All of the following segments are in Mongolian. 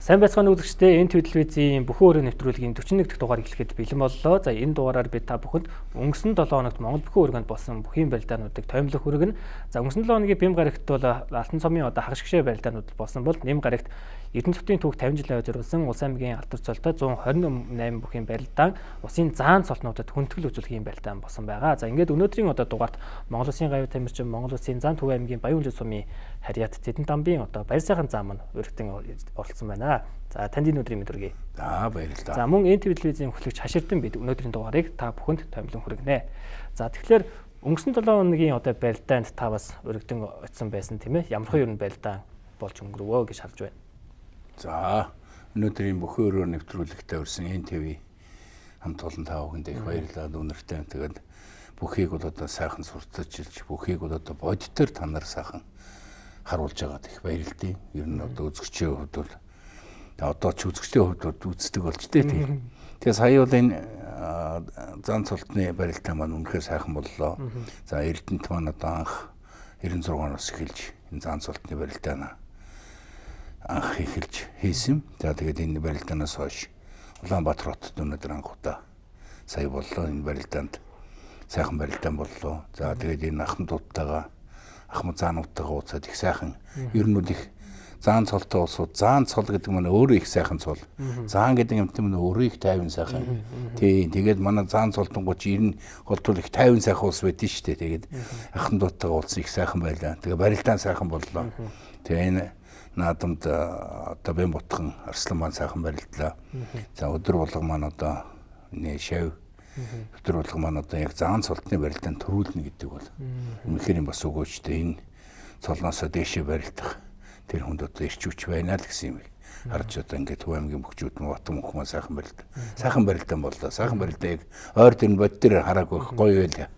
Сайн байцгаана үзэгчдээ, энэ телевизийн бүхэн өрөө нэвтрүүлгийн 41 дахь дугаар эхлэхэд бэлэн боллоо. За энэ дугаараар бид та бүхэнд өнгөрсөн 7 хоногт Монгол бүхэн өргөнд болсон бүхийн барилдаануудыг томилох хүргэнэ. За өнгөрсөн 7 хоногийн бэм гарагт бол Алтан цомын хагашгишээ барилдаанууд болсон бол нэм гарагт Эрдэнэтийн түүх 50 жилийн зориулсан Улс аймгийн алдар цолтой 128 бүхийн барилдаан усын заан цолтнуудад хүндэтгэл үзүүлэх юм барилдаан болсон байгаа. За ингээд өнөөдрийн дугаарт Монгол Улсын гавь тамирчин Монгол Улсын зан Төв аймгийн Баян Хүлээ сумын харьяат Зэдэн дамбын баяр сайхан зам нь өргөдөн оролцсон байна. За танд энэ өдрийн мэдрэг. За баярлалаа. За мөн энэ телевизийн хөтлөгч Хаширдан бид өнөөдрийн дугаарыг та бүхэнд томилон хүргэнэ. За тэгэхээр өнгөрсөн 7 хоногийн барилдаанд та бас өргөдөн очсон байсан тийм ээ. Ямархан ер нь барилдаан болж өнгөрөвөө гэж харж байна. За өнөөдрийн бүхэн өрөө нэвтрүүлэгтээ өрсөн энэ ТV хамт олон та бүхэнд их баярлалаа. Үнэртэй. Тэгээд бүхийг бол одоо сайхан сурталчилж, бүхийг бол одоо бодитоор та нар сайхан харуулж байгаад их баярлалаа. Ер нь одоо үзэгчийн хувьд бол одоо ч үзэгчдийн хувьд үздэг болж дээ тийм. Тэгээ сая бол энэ зан цолтны барилдаан маань үнэхээр сайхан боллоо. За Эрдэнэт маань одоо анх 96 оноос эхэлж энэ зан цолтны барилдаанаа анх эхэлж хийсэн. За тэгээд энэ барилдаанаас хойш Улаанбаатар хотод өнөөдөр анх удаа сая боллоо энэ барилдаанд сайхан барилдаан боллоо. За тэгээд энэ ахмадуудтайгаа ахмад заануудтайгаа уулзаад их сайхан ер нь их заан цолтой улсууд заан цол гэдэг нь өөрөө их сайхан цол. Заан гэдэг юм тийм өөрөө их тайван сайхан. Тийм тэгээд манай заан цолтонгууд ер нь голтол их тайван сайхан улс байдэн шүү дээ. Тэгээд ахмадуудтайгаа уулзсан их сайхан байлаа. Тэгээд барилдаан сайхан боллоо. Тэгээ энэ наадамд одоо бэм бутхан Арслан маань сайхан барилдлаа. За өдөр болго маань одоо шав өдөр болго маань одоо яг заан цолтны барилдаанд төрүүлнэ гэдэг бол үнэхээр бас өгөөжтэй энэ цолноосоо дээшээ барилдах тэр хүнд одоо ирчүүч байна л гэсэн юм. Харж одоо ингээд Төв аймгийн бүхчүүд нь Батан мөнх маань сайхан барилдаа. Сайхан барилдаан боллоо. Сайхан барилдааг ойр тэр бод дээр хараагүй гоё байлаа.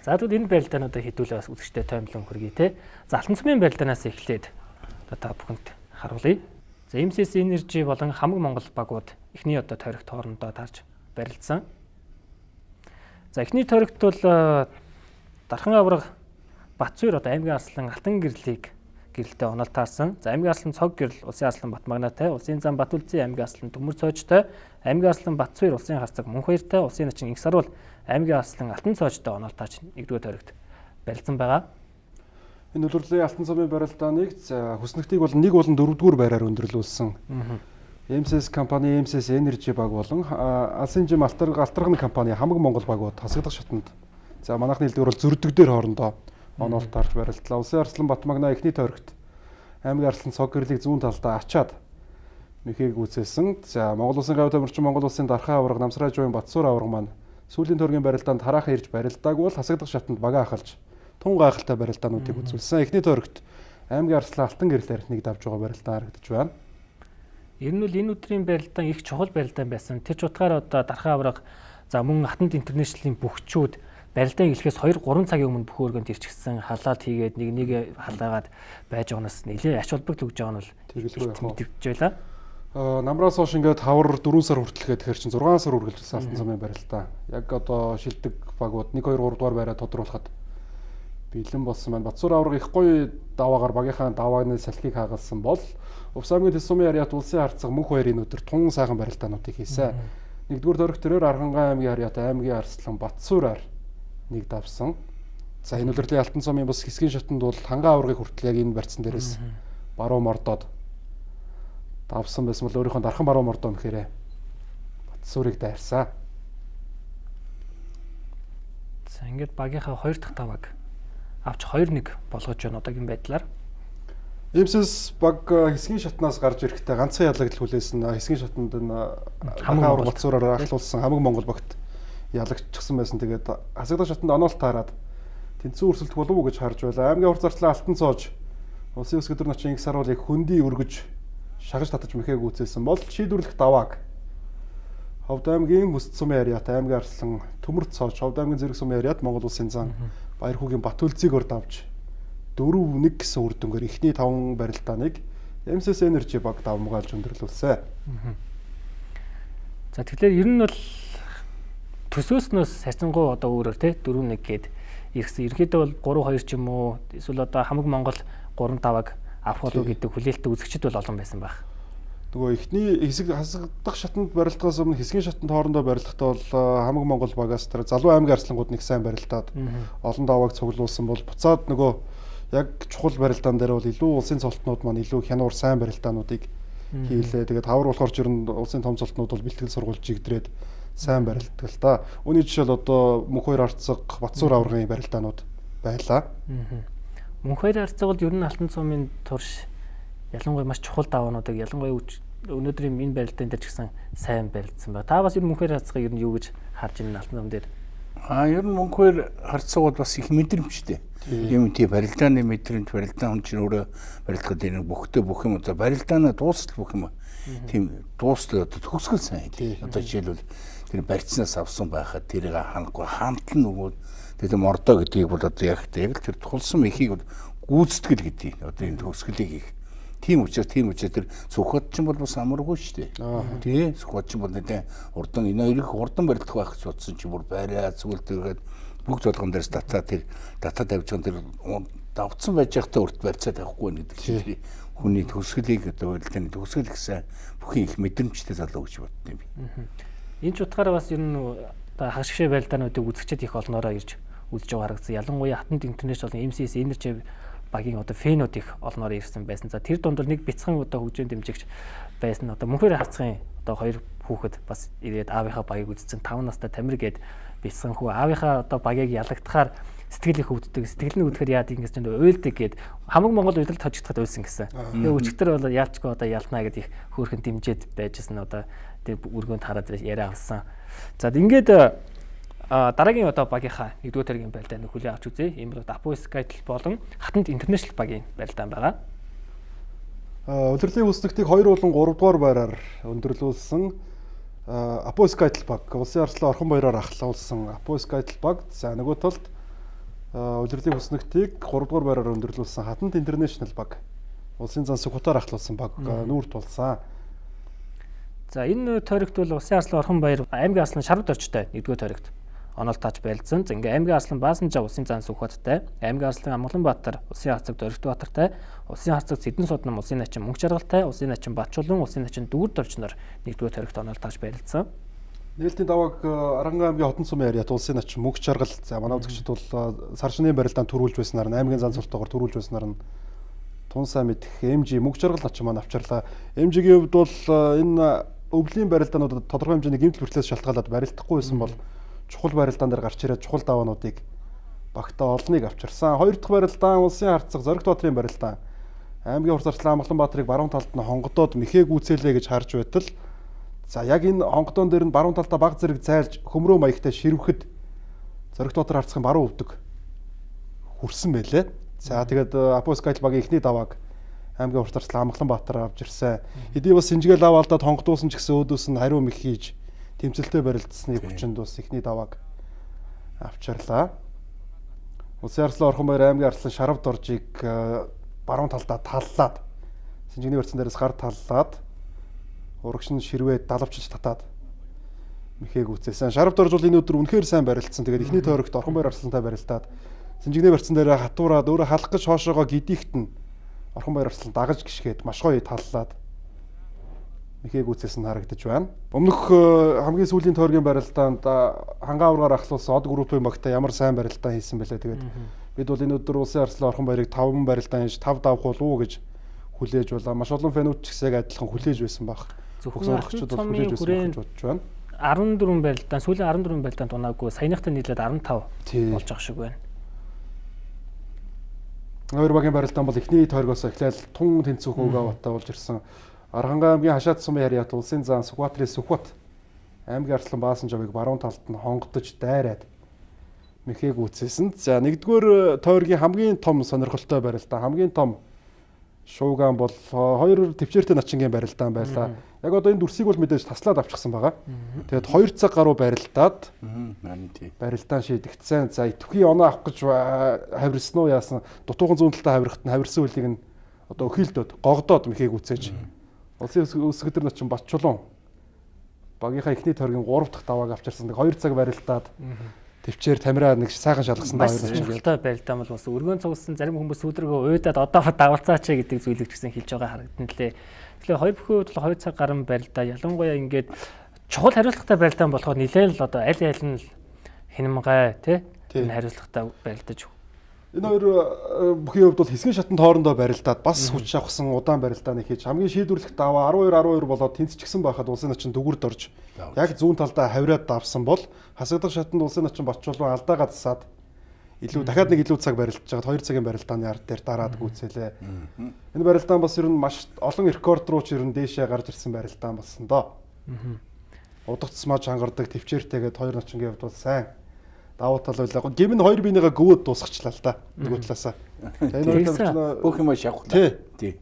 За тэгвэл энэ барилдаануудаа хэдүүлээ бас үзэгчтэй томилон хүргэе те. За Алтан цомын барилдаанаас эхлээд та бүхэнд харуулъя. За MCS Energy болон хамаг Монгол багууд эхний тойрогт хоорондоо таарч барилдсан. За эхний тойрогт бол Дархан авраг Батцуур аймгийн Арслан Алтан гэрэлтэй онол таарсан. За аймгийн Арслан Цог гэрэл Улсын Арслан Батмагнатай, Улсын зам Батүлзийн аймгийн Арслан Төмөр Цоожтой, аймгийн Арслан Батцуур Улсын Харцаг Мөнхбаяртай, Улсын начин Игсаруул аймгийн Арслан Алтан Цоожтой онол таарч нэгдүгээр тойрогт барилдсан байгаа. Энэ үйлрлийн Алтан цомын барилдааныг хүснэгтийг бол нэг болон дөрөвдүгээр байраар өндөрлүүлсэн. MCS компани, MCS Energy баг болон Алсын жим алтрагны компани Хамаг Монгол багууд хасагдах шатанд. За манайхны хэлдгээр бол зөрдөг дээр хоорондоо онол таарч барилдлаа. Улсын Арслан Батмагна эхний тойрогт аймгийн Арслан Цог гэрлийг зүүн талдаа ачаад мэхийг үүсээсэн. За Монгол Улсын гавь тамирчин Монгол Улсын Дархан авраг Намсраа жуйн Батцуур авраг маань сүүлийн тойргийн барилдаанд хараахан ирж барилдааг бол хасагдах шатанд багаа ахалж тун гайхалтай барилдаануудыг үзүүлсэн. Эхний тойрогт аймгийн Арслан Алтан гэрэл архиныг давж байгаа барилдаан харагдаж байна. Ер нь бол энэ өдрийн барилдаан их чухал барилдаан байсан. Тэр ч утгаараа Дархан авраг за мөн Атанд интернэшнлийн бүхчүүд барилдаан эхлэхээс 2-3 цагийн өмнө бүхэн өргөнд ирчихсэн халаалт хийгээд нэг халаагаад байж байгаас нэлээд ач холбогдол өгж байгаа нь бол мэдвэж байлаа. Намраас хойш ингээд 4 сар хүртэлгээд тэгэхээр чинь 6 сар үргэлжилсэн Алтан цомын барилдаан. Яг одоо шилдэг багууд 1 2 3 дугаар байраа тодруулахад бэлэн болсон байна. Батцуур авраг их гоё даваагаар багийнхаа давааны салхийг хаагалсан бол Увс аймгийн Тэс сумын харьяат Улсын Харцаг Мөнхбаярын өдөр тун сайхан барилдаануудыг хийсэн. Нэгдүгээр тойрогт тэрээр Архангай аймгийн харьяат аймгийн Арслан Батцуураар нэг давсан. За энэ үйлрлийн Алтан цомын бас хэсгийн шатанд бол Хангай аврагыг хүртэл яг энэ барьцсан дээрээс баруун мордоод давсан байсан бол өөрийнхөө дархан баруун мордоо мөхөрөө Батцуурыг дайрсан. За ингээд багийнхаа 2 дахь давааг авч 2-1 болгож байна одоогийн байдлаар. MCS баг хэсгийн шатнаас гарч ирэхдээ ганцхан ялагдал хүлээсэн хэсгийн шатанд Хамаг авраг Батцуураар ахлуулсан Хамаг Монгол багт ялагчсан байсан. Тэгээд хасагдах шатанд онолт таарад тэнцүү өрсөлдөх болов уу гэж харж байлаа. Аймгийн хур зардлаа Алтан Цоож Улсын ус өдөр начин Игсаруулыг хөндөй өргөж шагаж татаж мэхээг үүсээсэн бол шийдвэрлэх давааг Ховд аймгийн Бүсд сумын харьяат аймгийн Арслан Төмөр Цоож, Ховд аймгийн Зэрэг сумын харьяат Монгол Улсын зан Баярхүүгийн Батүлзийг давж 4-1 гэсэн үр дүнгээр эхний 5 барилдааныг MCS Energy баг давмгаалж өндөрлүүлсэн. За тэгэхээр ер нь бол төсөөснөөс хацсангуу одоо өөрөөр 4-1 гээд ирсэн. Ерөнхийдөө бол 3-2 ч юм уу эсвэл одоо Хамаг Монгол 3-5-аг авах болов гэдэг хүлээлттэй үзэгчд бол олон байсан байх. нөгөө эхний хэсэг хасагдах шатанд барилдахаас өмнө хэсгийн шатанд хоорондоо барилдахдаа бол хамаг Монгол багаас тэр залуу аймгийн арслангууд нэг сайн барилдаад олон давааг цуглуулсан бол буцаад нөгөө яг чухал барилдаан дээр бол илүү улсын цолтнууд маань илүү хянуур сайн барилдаануудыг хийлээ. Тэгээд хавар болохоор ч ер нь улсын том цолтнууд бол бэлтгэл сургууль жигдрээд сайн барилддаг л та. Үүний жишээл одоо Мөнх 2 арцаг, Батсуур аваргын барилдаанууд байлаа. Мөнх 2 арцаг бол ер нь Алтан цомын турш ялангуяа маш чухал даваануудыг ялангуяа өнөөдрийн энэ барилдаан дээр ч гэсэн сайн барилдсан байна. Та бас ер нь Мөнх 2 арцгийг ер нь юу гэж харж байна Алтан цом дээр? Ер нь Мөнх 2 арцаг бол бас их мэдрэмжтэй. Юм тий барилдааны мэдрэмж, барилдаан хүн чинь өөрөө барилдахад энэ бүхтэй бүх юм одоо барилдааны дуустал бүх юм. Тийм дуустал одоо төгсгөл сайн тий. Одоо жишээлбэл тэр барьцнаас авсан байхад тэрийг ханахгүй хандлан нөгөө тэр мордоо гэдгийг бол одоо яг тэр тулсан мехийг гүйцэтгэл гэдэг. Одоо энэ төгсгөлийг их. Тийм учраас тэр Сүхбат ч бол бас амаргүй шүү дээ. Тий Сүхбат ч бол нэлээд урдан энэ хоёрыг урдан барилдах байх гэж бодсон чи бүр байраа зүгэл тэргээд бүгд болгон дээрс дата тавьж байгаа тэр давцсан байж байхдаа урт барьцаад авахгүй гэдэг чинь хүний төгсгөлийг одоо барилдааны төгсгөл гэсэн бүхэн их мэдрэмжтэй залуу гэж боддсон юм би. Энэ ч утгаараа бас ер нь хагшигшээ барилдаануудыг үзэгчд их олноороо ирж үзэж байгаа харагдсан. Ялангуяа Хатанд Интернэшнл MCS Energy багийн одоо фэнүүд их олноор ирсэн байсан. За тэр дунд нэг бяцхан одоо хөгжөөнд дэмжигч байсан. Одоо Мөнх 2 арцгийн одоо 2 хүүхэд бас ирээд аавынхаа багийг үзсэн. 5 настай Тамир гээд бяцхан хүү аавынхаа одоо багийг ялагдахаар сэтгэл их өвддөг. Сэтгэл нь өвдөөр яад ингэж нь уйлдаг гээд хамаг Монгол үйлдэл тожигдоход уйлсан гэсэн. Тэгээ өчигдөр бол яалчгүй одоо ялнаа гэдэг их хөөрхөн дэмжиж байжсэн одоо тэг үргөнд хараад яриа авсан. За ингээд дараагийн одоо багийнхаа 1-р тэргийн барилдааны хүлээн авч үзье. Ийм бол Apo Skytel болон Хатанд International багийн барилдаан байгаа. Улирлын хүснэгтийг 2 болон 3 дугаар байраар өндөрлүүлсэн Apo Skytel баг, улсын арслан орхон баяраар ахлуулсан Apo Skytel баг. За нөгөө талд улирлын хүснэгтийг 3 дугаар байраар өндөрлүүлсэн Хатанд International баг, улсын зан Сүхбатаар ахлуулсан баг нүүр тулсан. За энэ тойрогт бол улсын арслан орхон баяр аймгийн арслан Шарвд орчтой 1-р тойрогт онол тааж байлцсан. За ингээ аймгийн арслан Баасанжаа улсын зан Сүхбаттай, аймгийн арслан Амгаланбаатар улсын харцаг Дөрөгтбаатартай, улсын харцаг Сэдэн Суднам улсын начин Мөнх Жаргалтай, улсын начин Батчулан улсын начин Дүүрд орчноор 1-р тойрогт онол тааж байлцсан. Нээлтийн давааг Аранхан аймгийн Хотон цумын яриат улсын начин Мөнх Жаргал. За манай үзэгчид бол сар шөнийн барилдаанд төрүүлж байснаар нь аймгийн зан цолтоогоор төрүүлж байснаар нь тун сайн мэдэх MG Мөнх Жаргал начин маань авчирлаа. MG-ийн хувьд бол энэ өвлийн барилдаануудад тодорхой хэмжээний гэмтэл хүртлээс шалтгаалаад барилдахгүй байсан бол чухал барилдаан дээр гарч ирээд чухал даваануудыг багтаа олныг авчирсан. 2 дахь барилдаан улсын харцаг Зоригтбаатрын барилдаан. Аймгийн хурц арслан Амгаланбаатарыг баруун талд нь хонгодоод мэхээ гүйцээлээ гэж харж байтал за яг энэ хонгодоон дээр нь баруун талдаа баг зэрэг зайлж хөмрөө маягтай ширвэхэд Зоригтбаатар харцагын баруун өвдөг хүрсэн байлээ. За тэгээд Apo Skytel багийн эхний давааг аймгийн хурц арслан Амгаланбаатар авч ирсэн. Хэдий бас Синжгээл аваалдаад хонгодуулсан ч гэсэн өөдөөс нь хариу мэх хийж тэмцэлтэй барилдсны хүчинд бас эхний давааг авчирлаа. Улсын арслан орхон баяр аймгийн арслан Шарвд оржийг баруун талдаа таллаад Синжигний барьцан дээрээс гар таллаад урагш нь ширвээ далавчилж татаад мэхээ гүцээсэн. Шарвд орж бол энэ өдөр үнэхээр сайн барилдсан. Тэгээд эхний тойрогт орхон баяр арслантай барилдаад Синжигний барьцан дээр хатуураад өөрөө халах гэж хоошоогоо гидийхт нь орхон баяр арслан дагаж гიშгээд маш гоё таллаад мэхээ гүцээсэн харагдаж байна. Өмнөх хамгийн сүүлийн тойргийн барилдаанд хангаан аваргаар ахлуулсан Од группийн багтай ямар сайн барилдаан хийсэн бэлээ. Тэгээд бид бол энэ өдөр улсын арслан орхон баярыг 5 барилдаан хийж 5 давах болов уу гэж хүлээж байлаа. Маш олон фэнүүд ч гэсэн адилхан хүлээж байсан баг. Зөвхөн сурагчид бол хүлээж байсан гэж бодож байна. 14 барилдаан, сүүлийн 14 барилдаанд унаагүй саяныхтай нийлээд 15 болж байгаа шиг байна. Хоёр багийн барилдаан бол эхний тойргоос эхлээл тун тэнцвхүүгээ батаа болж ирсэн. Аранхан аймгийн хашаад сумын яриат улсын зан Сүхбаатарын Сүхбат аймгийн арслан Баасанжаавыг баруун талд нь хонгодож дайраад мэхээ гүйцээсэн. За 1-р тойргийн хамгийн том сонирхолтой барилдаан, хамгийн том шуугаан бол 2 төвчээртэй начингийн барилдаан байлаа. Яг одоо энэ дүрсийг бол мэдээж таслаад авчихсан байгаа. Тэгээд 2 цаг гаруй барилдаад барилдаан шийдэгдсэн. За идэвхий оноо авах гэж хавирсан уу яасан? Дутуухан зүүн талтай хавирахт нь хавирсан үлийг нь одоо өхилдөөд гогдоод мэхээ гүйцээж улсын өсгөдөр начин Батчулан багийнхаа эхний тойргийн 3 дахь давааг авчирсан. 2 цаг барилдаад төвчээр тамираа нэг сайхан шалгасан маш сонирхолтой байлдаа бол бас өргөөн цугсан зарим хүмүүс өдрөгөө уйдаад одоо давалцаач гэдэг зүйлийг ч гэсэн хэлж байгаа харагдана лээ. Тэгэхээр хоёр бүхэн бол 2 цаг гарan байлдаа. Ялангуяа ингээд чухал хариуцлагатай байлдаан болохоор нэлээд л одоо аль нь хинэмгай тий энэ хариуцлагатай байлдаж. Энэ хоёр бүхий хувьд бол хэсгийн шатанд хоорондоо барилдаад бас хүч авахсан удаан барилдааны хийж хамгийн шийдвэрлэх даваа 12 болоод тэнцчихсэн байхад улсын начин дүгүрд орж яг зүүн талдаа хавраад давсан бол хасагдах шатанд улсын начин Батчуулан алдаагаа засаад дахиад нэг илүү цаг барилдаж байгаад 2 цагийн барилдааны ард дээр дараад гүйцээлээ. Энэ барилдаан бас ер нь маш олон рекорд руу ч ер нь дээшээ гарч ирсэн барилдаан болсон доо. Удагцсмаа чангардаг төвчээртэйгээд хоёр ночингийн хувьд бол сайн давуу тал байлаа. Гэмн хоёр биенийгээ гөвөөд дуусгачлаа л да. Нэг талаасаа. Энэ хоёр бүх юм шавхлаа. Тий.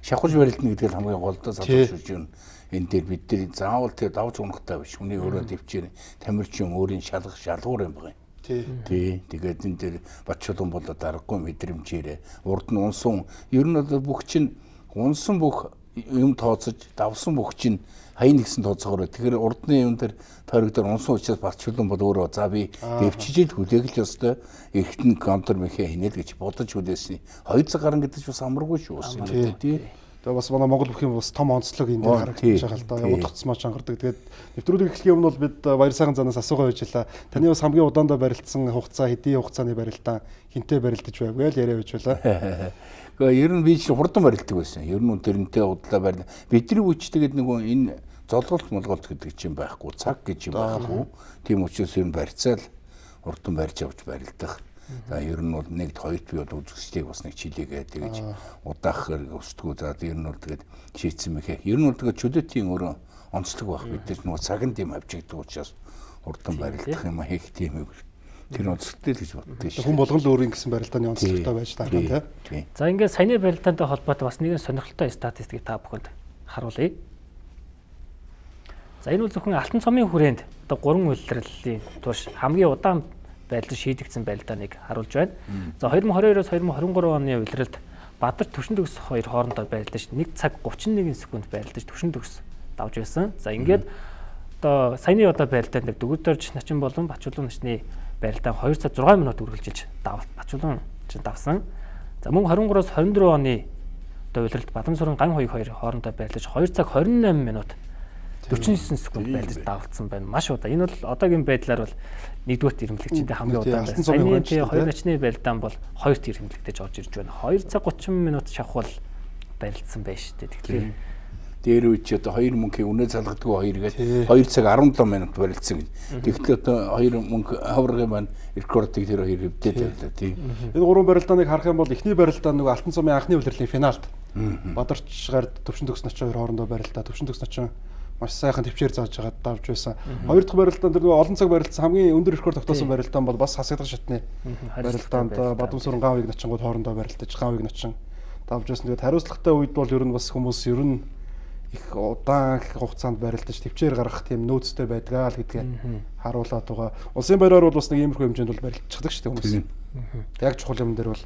Шавхаж барилдана гэдэг нь хамгийн голдоо залуучууд юм. Энэ дээр бид нар заавал тэр давж унахтай биш. Хүний өөрөө төвчээр тамирчин өөрийн шалгуур юм байна. Тий. Тэгээд энэ дээр Батчуулан болоод аргагүй мэдрэмжээрээ урд нь унсан. Ер нь бол бүх чинь унсан бүх юм тооцож давсан бүх чинь хаян нэгсэн тооцоогоор. Тэгэхээр урдны юм дээр тойрогдоор унсан учраас Батчуулан бол өөрөө за би дэвчижил хүлээглэх ёстой. Эргэтэн контр мэхэ хийнэл гэж бодож хүлээсэн. 2 цаг гарan гэдэг ч бас амаргүй шүү. Тий. Тэгээ бас манай Монгол бүхийн бас том онцлог энэ дээр харагдаж байгаа л да. Удагцмаа чангардаг. Тэгээд нэвтрүүлэг эхлэх өмнө бол бид баяр сайхан занаас асуугаа байжлаа. Таны бас хамгийн удаандаа барилдсан хугацаа хэдийн хугацааны барилдаан хинтээ барилдаж байв гэж яриа байжлаа. Гэхдээ ер нь би ч хурдан барилдаг байсан. Ер нь тэрнтэй удлаа барил. Бидний үчтэйгээд нөгөө энэ золголт молголт гэдэг чинь байхгүй. Цаг гэж юм байхгүй. Тийм учраас ер нь барьцаал хурдан барьж авч барилдах. За ер нь бол нэгд хоёрт би бол үзэгчдийг бас нэг чилээгээ тэгэж удаах өсдгүү. За ер нь бол тэгээд шийдсэн мэхэ. Ер нь бол тэгээд чөлөөтийн өөрөө онцлог байх. Бид нар нөгөө цаган дэм авчигддаг учраас хурдан барилдах юм хийх тийм үг. Тэр онцлогтой л гэж боддог шүү. Хүн болгон л өөрийн гэсэн барилдааны онцлогтой байж таарна тийм. За ингээд саяны барилдаантай холбоотой бас нэгэн сонирхолтой статистик та бүхэнд харуулъя. За энэ бол зөвхөн Алтан цомын хүрээнд одоо 3 улирлын турш хамгийн удаан байлдан шийдэгдсэн барилдааныг харуулж байна. За 2022-оос 2023 оны улиралд Бадар Түвшин төгс хоёр хоорондоо барилдаж 1 цаг 31 секунд барилдаж Түвшин төгс давж байсан. За ингээд одоо саяны одоо барилдаанд Дүгүрдөрж начин болон Батчуулан начны барилдаан 2 цаг 6 минут үргэлжилж Батчуулан давсан. За мөн 23-оос 24 оны одоо улиралд Баламсурын ган хоёрын хоорондоо барилдаж 2 цаг 28 минут 49 секунд байлдаж давалцсан байна. Маш удаа. Энэ бол одоогийн байдлаар бол нэгдүгээр ирэмлэгчтэй хамгийн удаан байна. Саяны хоёр начны барилдаан бол хоёрт ирэмлэгдэж орж ирж байна. 2 цаг 30 минут шавхвал барилдсан байна шүү дээ. Тэгэхээр дээр үуч одоо 2 мөнгөний үнэ залгадгүй 2 гээд 2 цаг 17 минут барилдсан гэж. Тэгэхээр одоо 2 мөнгө хаврын маань рекордыг тэр хоёр хөвдөд байлаа тийм. Энэ гурван барилдааныг харах юм бол эхний барилдаан нөгөө Алтан цомын анхны улирлын финалд Бадарч гард Түвшин төгс начин хоёр хоорондоо барилдаа. Түвшин төгс начин маш сайхан төвчээр зааж байгаа давж байсан. Хоёр дахь барилдаан дээр нөгөө олон цаг барилдсан хамгийн өндөр рекорд тогтоосон барилдаан бол бас хасагдах шатны барилдаанд Бадамсурын ган хоёрын начингууд хоорондоо барилдаж ган хоёрын начин давж байсан. Тэгээд хариуцлагатай үед бол ер нь бас хүмүүс ер нь их удаан хугацаанд барилдаж төвчээр гаргах тийм нөөцтэй байдгаа л гэдгээ харуулад байгаа. Улсын баяраар бол бас нэг иймэрхүү хэмжээнд бол барилдчихдаг шүү дээ хүмүүс. Яг чухал юм дээр бол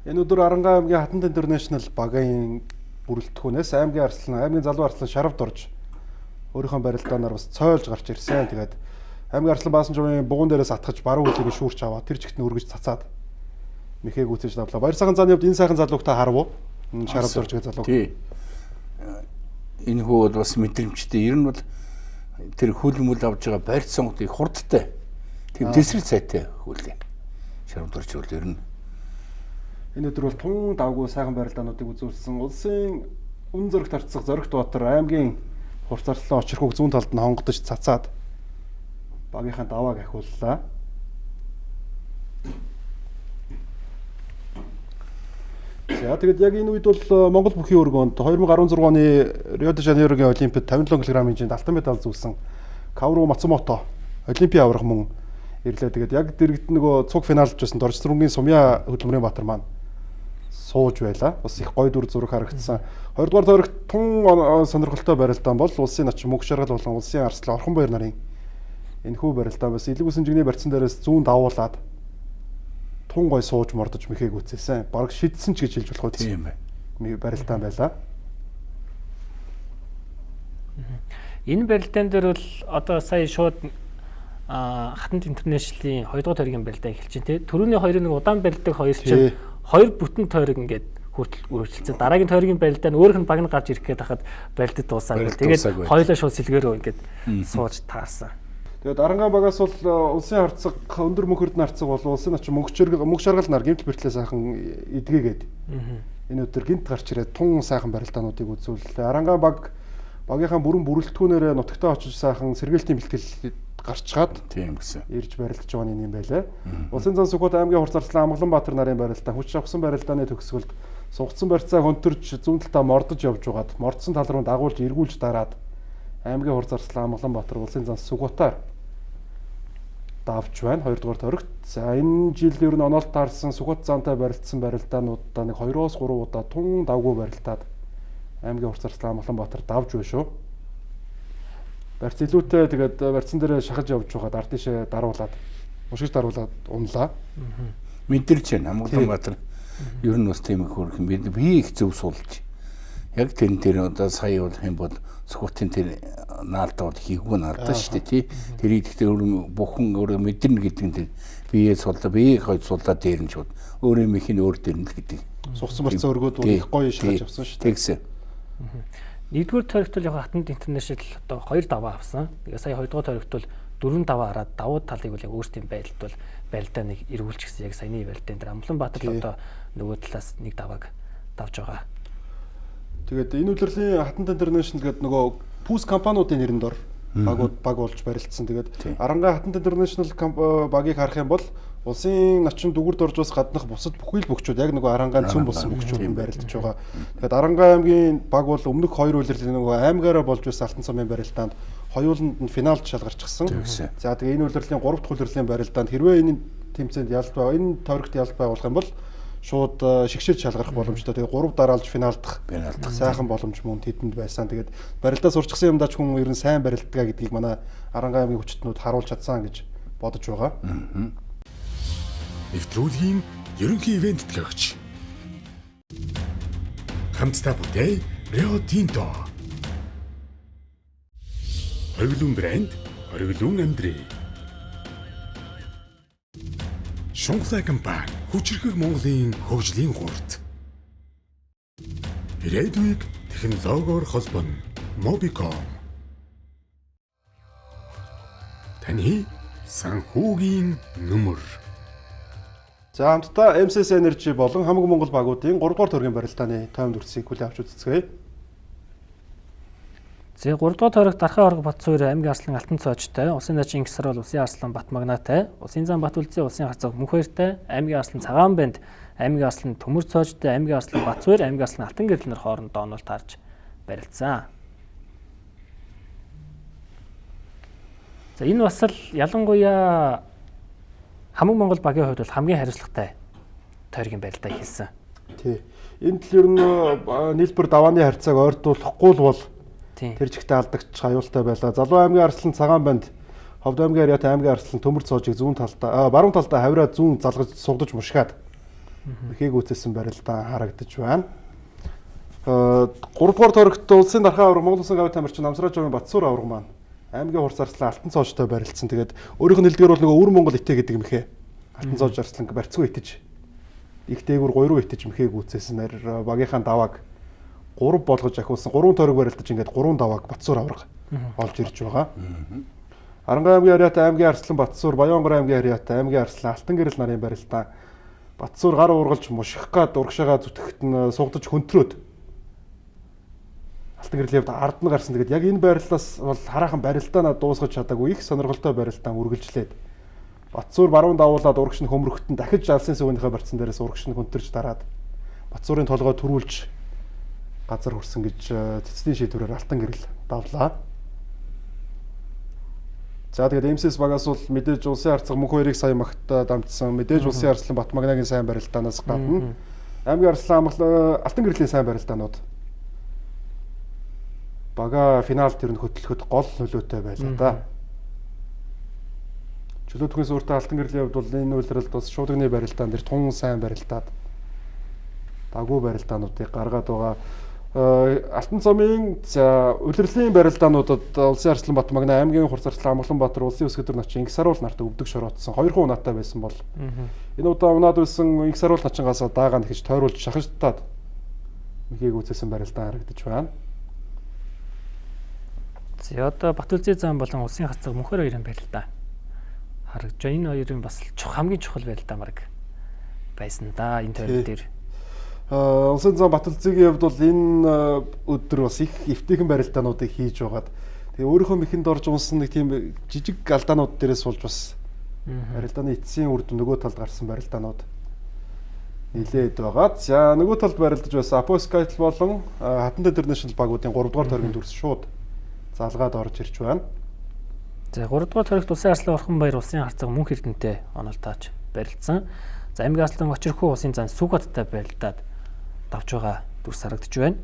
энэ өдөр Аранга аймгийн Хатанд Интернэшнл багийн бүрэлдэхүүнээс аймгийн залуу арслан Шаравд орж өөрийнхөө барилдаанаар бас цойлж гарч ирсэн. Тэгээд аймгийн Арслан Баасанжовын бугуун дээрээс атгаж баруун үлгийг шүүрч аваад тэр чигт нь үргэж цацаад мэхэг үтэж давлаа. Баяр сайхан зааны хувьд энэ сайхан залууг та харав уу? Энэ Шаравд орж байгаа залуу. Тий. Энэ хүү бол бас мэдрэмжтэй. Ер нь бол тэр хүлмэл авж байгаа барьц сонгодыг хурдтай. Тийм тесрэл цайтай хүлээ. Шаравд орж бол ер нь энэ өдөр бол тун давгүй сайхан барилдаануудыг үзүүлсэн. Улсын үн зөрөгт харцах Зоригт Батар аймгийн хурцарлалаа очирхуг зүүн талд нь хонгодож цацаад багийнхаа давааг ахиуллаа. За тэгээд яг энэ үед бол Монгол бүхий өргөнд 2016 оны Рио де Жанейрогийн Олимпиад 57 кг хэмжээнд алтан медаль зүүлсэн Каору Мацумото Олимпийн аврах мөн ирлээ. Тэгээд яг дэрэгд нөгөө цуг финалж байсан Доржсрунгийн Сумья хөдөлмөрийн Баатар маань сууж байла. Бас их гоё дүр зураг харагдсан. Хоёрдугаар тойрогт тун сонирхолтой барилдаан бол улсын начин Мөнх Шаргал болон улсын арслан Орхон баяр нарын энэхүү барилдаан бас Илэг усан жигний барьцсан дээрээс зүүн давуулаад тун гоё сууж мордож мэхэг үцээсэн. Бараг шидсэн ч гэж хэлж болох үү? Тийм бай. Барилдаан байлаа. Энэ барилдаан дээр бол одоо сая шууд Хатанд Интернэшнлийн 2 дугаар тойргийн барилдаа эхэлж байна те. Төрөний хоёрын нэг удаан барилдаг хоёр чинь 2 бүтэн тойрог ингээд хүртэл үргэлжилсэн. Дараагийн тойргийн барилдаа нь өөрийнх нь баг нь гарч ирэх гээд хахад барилдад дуусаагүй. Тэгээд хоёулаа шууд сэлгээрөө ингээд сууж таарсан. Тэгээд Арангаан багаас бол улсын харцаг өндөр мөнхөрд нарцаг бол улсын нач мөнгө шаргал нар гэмтэл бэртлээ сайхан эдгээгээд энэ өдөр гинт гарч ирээд тун сайхан барилдаануудыг үзүүллээ. Арангаан багийнхаа бүрэн бүрэлдэхүүнээр нутагтаа очиж сайхан сэргээлтийн бэлтгэл гарчгаад тийм гэсэн ирж барилдаж байгаа юм байлаа. Улсын зан Сүхбат аймгийн Хурцарслан Амгаланбаатар нарын барилдаа хүч авсан барилдааны төгсгөлд сугцсан барьцаа хөнтөрж зүүн талдаа мордож явж байгаад мордсон тал руу дагуулж эргүүлж дараад аймгийн Хурцарслан Амгаланбаатар улсын зан Сүхбатаар давж байна 2 дугаар тойрогт. За энэ жил ер нь оноолт таарсан Сүхбат заантай барилдсан барилдаануудаа нэг 2-3 удаа тун давгүй барилдаад аймгийн Хурцарслан Амгаланбаатар давж байна шүү. Барьц илүүтэй тэгээд барьцсан дээр шахаж явж байгаад ард тийшээ даруулаад мушгиж даруулаад унлаа. Мэдэрч байна Амгаланбаатар. Ер нь бас тийм их хөрх юм. Би их зөв суулж. Яг тэр одоо сая бол хэм бол Сүхбатын тэр наалдаад хийггүй наалдаа шүү дээ тий. Тэрийг гэхдээ бүхэн өөрөө мэдэрнэ гэдэг нь тэр бие суулаа бие хойд суулаа дээр нь шууд өөр юм их нь өөр дээр нь гэдэг. Сугсан барьцаа өргөөд их гоё шахаж авсан шүү дээ. Тэгсэн. Нэгдүгээр тойрогт бол яг Хатанд Интернэшнл одоо 2 даваа авсан. Тэгээ сая 2 дугаар тойрогт бол 4 даваа хараад давуу талыг бол яг өөрсдийн байдалд бол барилдаа нэг эргүүлчихсэн. Яг саяны барилдаан дээр Амгаланбаатар л одоо нөгөө талаас нэг давааг давж байгаа. Тэгээд энэ удирлын Хатанд Интернэшнл гэдэг нөгөө пүүс компаниудын нэрэнд ор баг болж барилдсан. Тэгээд Арангаан Хатанд Интернэшнл багийг харах юм бол улсын начин дүгүрд орж бас гаднах бусад бүхий л бөхчүүд яг нөгөө Арангаан цөм болсон бөхчүүд нь барилдаж байгаа. Тэгээд Арангаан аймгийн баг бол өмнөх 2 үйлрэл нөгөө аймгаараа болж байсан Алтан цомын барилдаанд хоёуланд нь финалд шалгарчихсан. За тэгээд энэ үйлрлийн 3 дахь үйлрлийн барилдаанд хэрвээ энэ тэмцээнд ялбай энэ тойрогт ялбай байгуулах юм бол шууд шигшээж шалгарах боломжтой. Тэгээд 3 дараалж финалдах сайхан боломж мөн тэдэнд байсан. Тэгээд барилдаа сурчсан юмдаа ч хүн ер нь сайн барилдгаа гэдгийг манай Арангаан аймгийн хүчтнүүд харуулж чадсан гэж бодож байгаа. Нэвтрүүлгийн ерөнхий ивент төлөөгч. Хамтдаа бүтээй Rio Tinto. Оргилуун брэнд, оргилуун амьдрий. Шунхлай компани хүчирхэг Монголын хөгжлийн гурт. Ирээдүйг технологиор холбоно Mobicom. Таны санхүүгийн нүмер. За хамтдаа MCS Energy болон хамаг Монгол багуудын 3 дугаар тойргийн барилдааны таймд үрсийг хүлээн авч үзцгээе. За 3 дугаар тойрогт Дархан Орго Батсуур аймгийн Арслан Алтан цоочтой, улсын начин Гисрол улсын Арслан Батмагнатай, улсын зам Батүлзээ улсын харцаг Мөнхбаяртай, аймгийн Арслан Цагаанбанд, аймгийн Арслан Төмөр цоочтой, аймгийн Арслан Батсуур, аймгийн Арслан Алтан гэрэл нар хоорондоо оноолт харж барилдсан. За энэ бас л ялангуяа хамаг Монгол багийн хувьд бол хамгийн хариуцлагатай тойргийн барилдаа хийсэн. Тий. Энд л ер нь нийлбэр давааны харьцааг ойртуулахгүй л бол тэр жигтэй алдагч аюултай байлаа. Залуу аймгийн Арслан Цагаанбанд, Ховд аймгийн Ариат аймгийн Арслан Төмөр цоожийг зүүн талдаа баруун талдаа хавраад зүүн залгаж сугдаж мушгаад ихийг үүсгэсэн барилдаа харагдаж байна. 3 дугаар тойрогт улсын Дархан авраг Монгол улсын гавь тамирчин Намсраж авийн Батсуур авраг маань аймгийн Хурц Арслан Алтан цоожтой барилдсан. Тэгээд өөрийнх нь хэлдгээр бол нөгөө өвөр Монгол итэ гэдэг мхэ. Алтан цоож Арслан барьцгүй итэж. Их дээгүүр 3 итэж мхээг үүсгэсэн. Багийнхаа давааг 3 болгож ахиулсан. 3 тойрог барилдаж ингээд 3 давааг Батсуур авраг олж ирж байгаа. Арангаан аймгийн Ариат аймгийн Арслан Батсуур, Баянгор аймгийн Ариат аймгийн Арслан Алтан гэрэл нарын барилдаа Батсуур гар уургалж муших гад урагшаага зүтгэхт нь сугдаж хөнтрөөд Алтан гэрлийн хувьд ард нь гарсан. Тэгээд яг энэ барилдаас бол хараахан барилдаанаа дуусгаж чадаагүй их сонирхолтой барилдаан үргэлжлээд Батсуур баруун давуулаад урагш нь хөмрөхтөн дахиж алсын сүгнийхээ барьцсан дээрээс урагш нь хөнтөрж дараад Батсуурын толгой төрүүлж газар хүрсэн гэж цэцний шийдвэрээр Алтан гэрэл давлаа. За тэгээд MCS багаас бол мэдээж улсын харцаг Мөнхбаярыг сая магтаа дамжсан. Мэдээж улсын Арслан Батмагнагийн сайн барилдаанаас гадна аймгийн Арслан Алтан гэрлийн сайн барилдаанууд бага финалд ер нь хөтлөхөд гол нөлөөтэй байлаа да. Чөлөөтгөн сүртэй Алтан гэрлийн хувьд бол энэ үйлрэлд бас шуудганы барилдаан дээр тун сайн барилдаад дагуу барилдаануудыг гаргаад байгаа. Алтан цомын улирлын барилдаануудад Улсын Арсланбаатар Магна аймгийн Хурцарслан Амгаланбаатар Улсын өсгөдөр начин Инх саруул нарт өвдөг шороотсон 2 унаатай байсан бол энэ удаа унаад байсан Инх саруул начингаас даагаа нэгж тойруулж шахажтаад мөхийг үзсэн барилдаан харагдаж байна. За одоо Батүлзий зам болон Улсын хацаг мөнхөр хоёрын барилдаа харагдж байна. Энэ хоёрын бас хамгийн чухал барилдаа марг байсан да энэ тойрон дээр. Улсын зам Батүлзийгийн хувьд бол энэ өдөр бас их эвтэйхэн барилдаануудыг хийж байгаад тэгээ өөрийнхөө мэхэнд орж унсан нэг тийм жижиг алдаанууд дээрээс болж бас барилдааны эцсийн үр дүн нөгөө талд гарсан барилдаанууд нилээд байгаа. За нөгөө талд барилдаж байсан Aposkite болон Хатан International багуудын 3 дугаар тойргийн дүрс шууд залгаад орж ирж байна. За 3 дугаар тойрогт Улсын Арслан Орхонбаяр Улсын харцаг мөнх эрдэнэтэй онолтооч барилдсан. За аймгийн Арслан Очирхүү Улсын зам Сүгаттай барилдаад давж байгаа дүрс харагдж байна.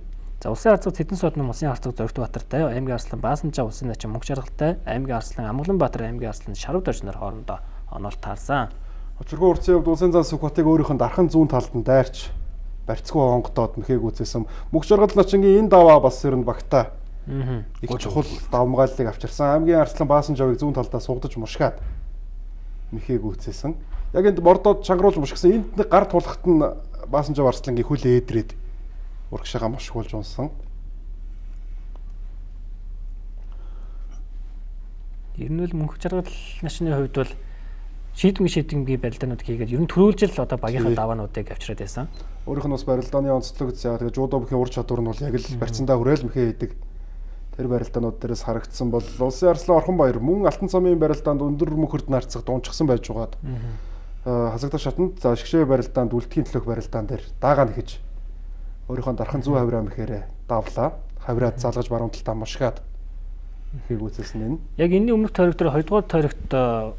За Улсын харцаг Цэдэн содны Улсын харцаг Зоригтбаатартай, аймгийн Арслан Баасанжаа Улсын начин Мөнх Жаргалтай, аймгийн Арслан Амгаланбаатар, аймгийн Арслан Шарав дорж нар хоорондоо онолт таарсан. Очирхүү Улсын хувьд Улсын зам Сүгатыг өөрийнх нь дархан зүүн талд нь дайрч барьцгүй онгодоод мөхийг үзсэн. Мөнх Жаргал начингийн энэ даваа бас ер нь багтаа их чухал давмгааллыг авчирсан. Аймгийн Арслан Баасанжаавыг зүүн талдаа сугдаж мушгаад мөхийг үзсэн. Яг энд мордоод чангаруулж мушгсан. Энд гар тулахт нь Баасанжаа Арслангийн хүл ээдрээд урагшаага мушгуулж унсан. Ер нь бол Мөнх Жаргал начны хувьд бол шийдвэрийн барилдаанууд хийгээд ер нь төрүүлжил одоо багийнхаа даваануудыг авчираад байсан. Өөрийнх нь бас барилдааны онцлог за тэгээ жуудо бүхийн ур чадвар нь бол яг л барьцандаа хүрээл мэхээ хийдэг. Тэр барилдаанууд дээрээс харагдсан бол Улсын Арслан Орхонбаяр мөн Алтан цомын барилдаанд өндөр мөхөрд нарцах дунчсан байж байгаад хасагдах шатанд за шгшээ барилдаанд үлдэхийн төлөөх барилдаан дээр даагаа нэхэж өөрийнхөө дархан зүү хавраа мэхээрээ давлаа. Хавраад залгаж баруун талтаа мушгаад мөхийг үзсэн энэ. Яг энэний өмнөх тойрог дээр 2 дугаар тойрогт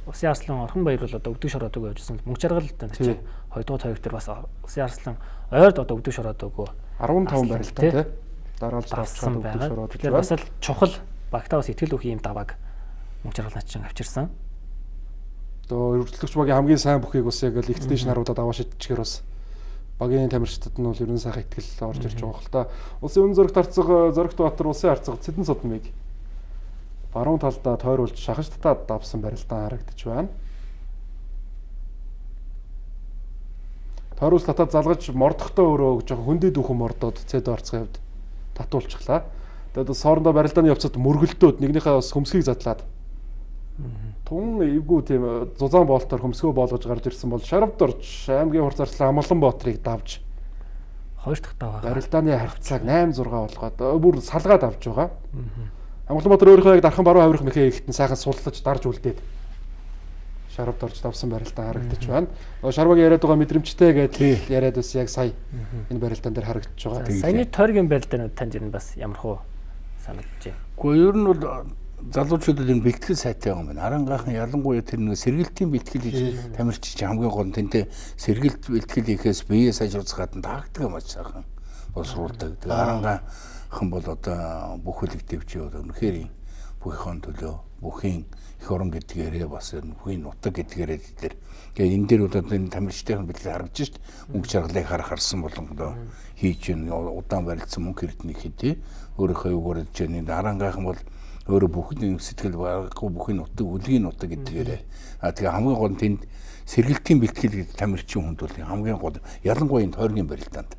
Улсын Арслан Орхонбаяр бол одоо өвдөг шороотойг явуулсан. Мөнх Жаргалтай чинь 2 дугаар тойрог дээр бас Улсын Арслан ойрд одоо өвдөг шороотойг 15 барилдаа тий дараалж авчихсан өвдөг шороот. Тэгэхээр бас л чухал багтаа бас итгэл өгөх юм давааг Мөнх Жаргал начин авчирсан. Одоо өргөжлөгч багийн хамгийн сайн бүхийг бас яг л экстеншн харуудад аваа шидчихээр бас багийн тамирчдад нь бол ерөн сайхан ихтгэл орж ирж байгаа хэл та. Улсын өмнө зөрөгт харцаг Зоригтбаатар Улсын харцаг Цэдэн содмыг баруун талдаа тойруулж шахажтаад давсан барилдаан харагдаж байна. Тойруулж татаад залгаж мордохдоо өөрөө жоохон хөндөд үхэн мордоод цэд орцгоо хувьд татуулчихлаа. Тэгээд соорондоо барилдааны явцад мөргөлдөөд нэгнийхээ бас хөмсгийг задлаад тун эвгүй тийм зузаан боолтоор хөмсгөө болгож гарч ирсэн бол Шарав дорж аймгийн Хурцарслан Амгаланбаатарыг давж хоёр дахь даваа барилдааны харьцааг 8-6 болгоод бүр салгаад авч байгаа. Амгаланбаатар өөрийнхөө яг дархан баруун хаврах мэхээ ихтэн сайхан суллаж дарж үлдээд Шарав дорж давсан барилдаан харагдаж байна. Шарвагийн яриад байгаа мэдрэмжтэй гэдэл яриад бас яг сая энэ барилдаан дээр харагдаж байгаа. Саяны тойргийн барилдаанууд танд ер нь бас ямар хөө санагджээ. Гэхдээ ер нь бол залуучуудад энэ бэлтгэл сайтай байгаа юм байна. Арангаахын ялангуяа тэр нэг сэргэлтийн бэлтгэл хийж тамирчиж хамгийн гол нь тэнтэй сэргэлт бэлтгэл хийхээс биеэ сайжруулах гадна таагддаг юм ач сайхан боловсруулдаг. Тэгээ арангаахын бол одоо бүх коллективч өнөхөр бүхийхэн төлөө бүхийн их орон гэдгээрээ бас бүхийн нутаг гэдгээрээ тэр тэгээ энэ дээр одоо энэ тамирчдын бэлтгэл харагдаж шít мөнх жаргалыг харсан болон одоо хийж удаан барилдсан мөнх эрдэнэ хэдий өөрийнхөө юугаар хийж энэ арангаахын бол өөрөө бүхний сэтгэл байгаагүй бүхний нутаг үлгийн нутаг гэдгээрээ тэгээ хамгийн гол нь тэнд сэргэлтийн бэлтгэл гэдэг тамирчин хүнд бол хамгийн гол ялангуяа энэ тойргийн барилдаанд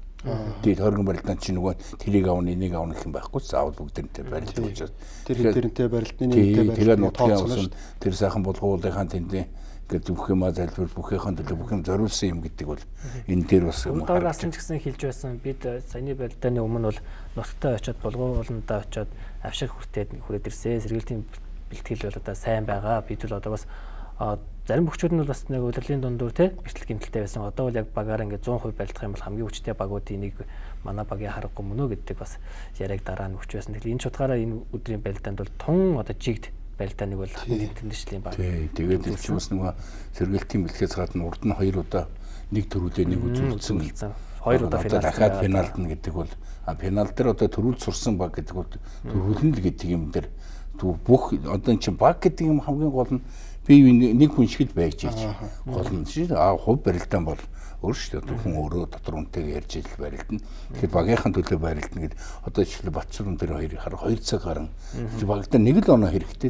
тэгээд тойргийн барилдаанд чинь нөгөө тэрийг авна энийг авна гэх юм байхгүй заавал бүгдэнтэй барилдаж учраас тэрнтэй барилдны нэгтэй барилдаа тэгээд нутгийн авсан тэр сайхан булгуулынхаа тэндээ гэдэг бүх юм залбир бүхийнхэн төлөө бүх юм зориулсан юм гэдэг бол энэ дээр бас юм харагдаж байна. Гэсэн хэлж байсан бид саяны барилдааны өмнө бол нутагтаа очиод булгууландаа очиод авшиг хүрээд ирсэн. Сэргэлтийн бэлтгэл бол одоо сайн байгаа. Бид бол одоо бас зарим бүгчүүд нь бол бас нэг удирдлын дундуур те бэлтгэл гэмтэлтэй байсан. Одоо бол яг багаар ингээд 100% барилдах юм бол хамгийн хүчтэй багуудын нэг манай багийн харахгүй мөнөө гэдэг бас яриаг дараа нь өгч байсан. Тэгэхээр энэ ч утгаараа энэ өдрийн барилдаанд бол тун одоо жигд барилдааныг бол тэмдэглэлийн баг. Тэгээд элчмэс нөгөө сэргэлтийн бэлтгэээс гадна урд нь 2 удаа нэг төрүүлээ нэг үзүүлсэн. 2 удаа финалд дахиад финалд нь гэдэг бол финал дээр одоо төрүүл сурсан баг гэдэг бол төрүүлнэ л гэдэг юм дээр бүх одоо эн чинь баг гэдэг юм хамгийн гол нь бие нэг хүн шиг л байж ийж гол нь чинь хувь барилдаан бол өөр шүү дээ хүн өөрөө дотор үнтэйг ярьж ил барилдана. Тэгэхээр багийнхан төлөө барилдана гэд одоо жишээ Батчуурн дээр 2 цаг гарan багтаа нэг л оноо хэрэгтэй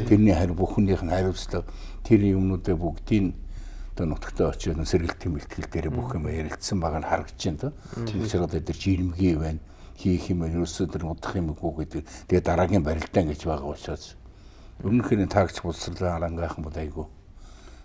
тэрний хариу бүхнийх нь хариуцлага тэр юмнуудаа бүгдийг одоо нутагтаа очиж сэргэлтийн бэлтгэл дээр бүх юм ярилцсан байгаа нь харагдаж байна то. Тэгэхээр одоо тэр жирэмгий байна хийх юм ерөөсөө тэр удах юм уу гэдэг тэгээ дараагийн барилдаан гэж байгаа учраас өмнөхний таагч боловсруулалтын арангайхан бол айгүй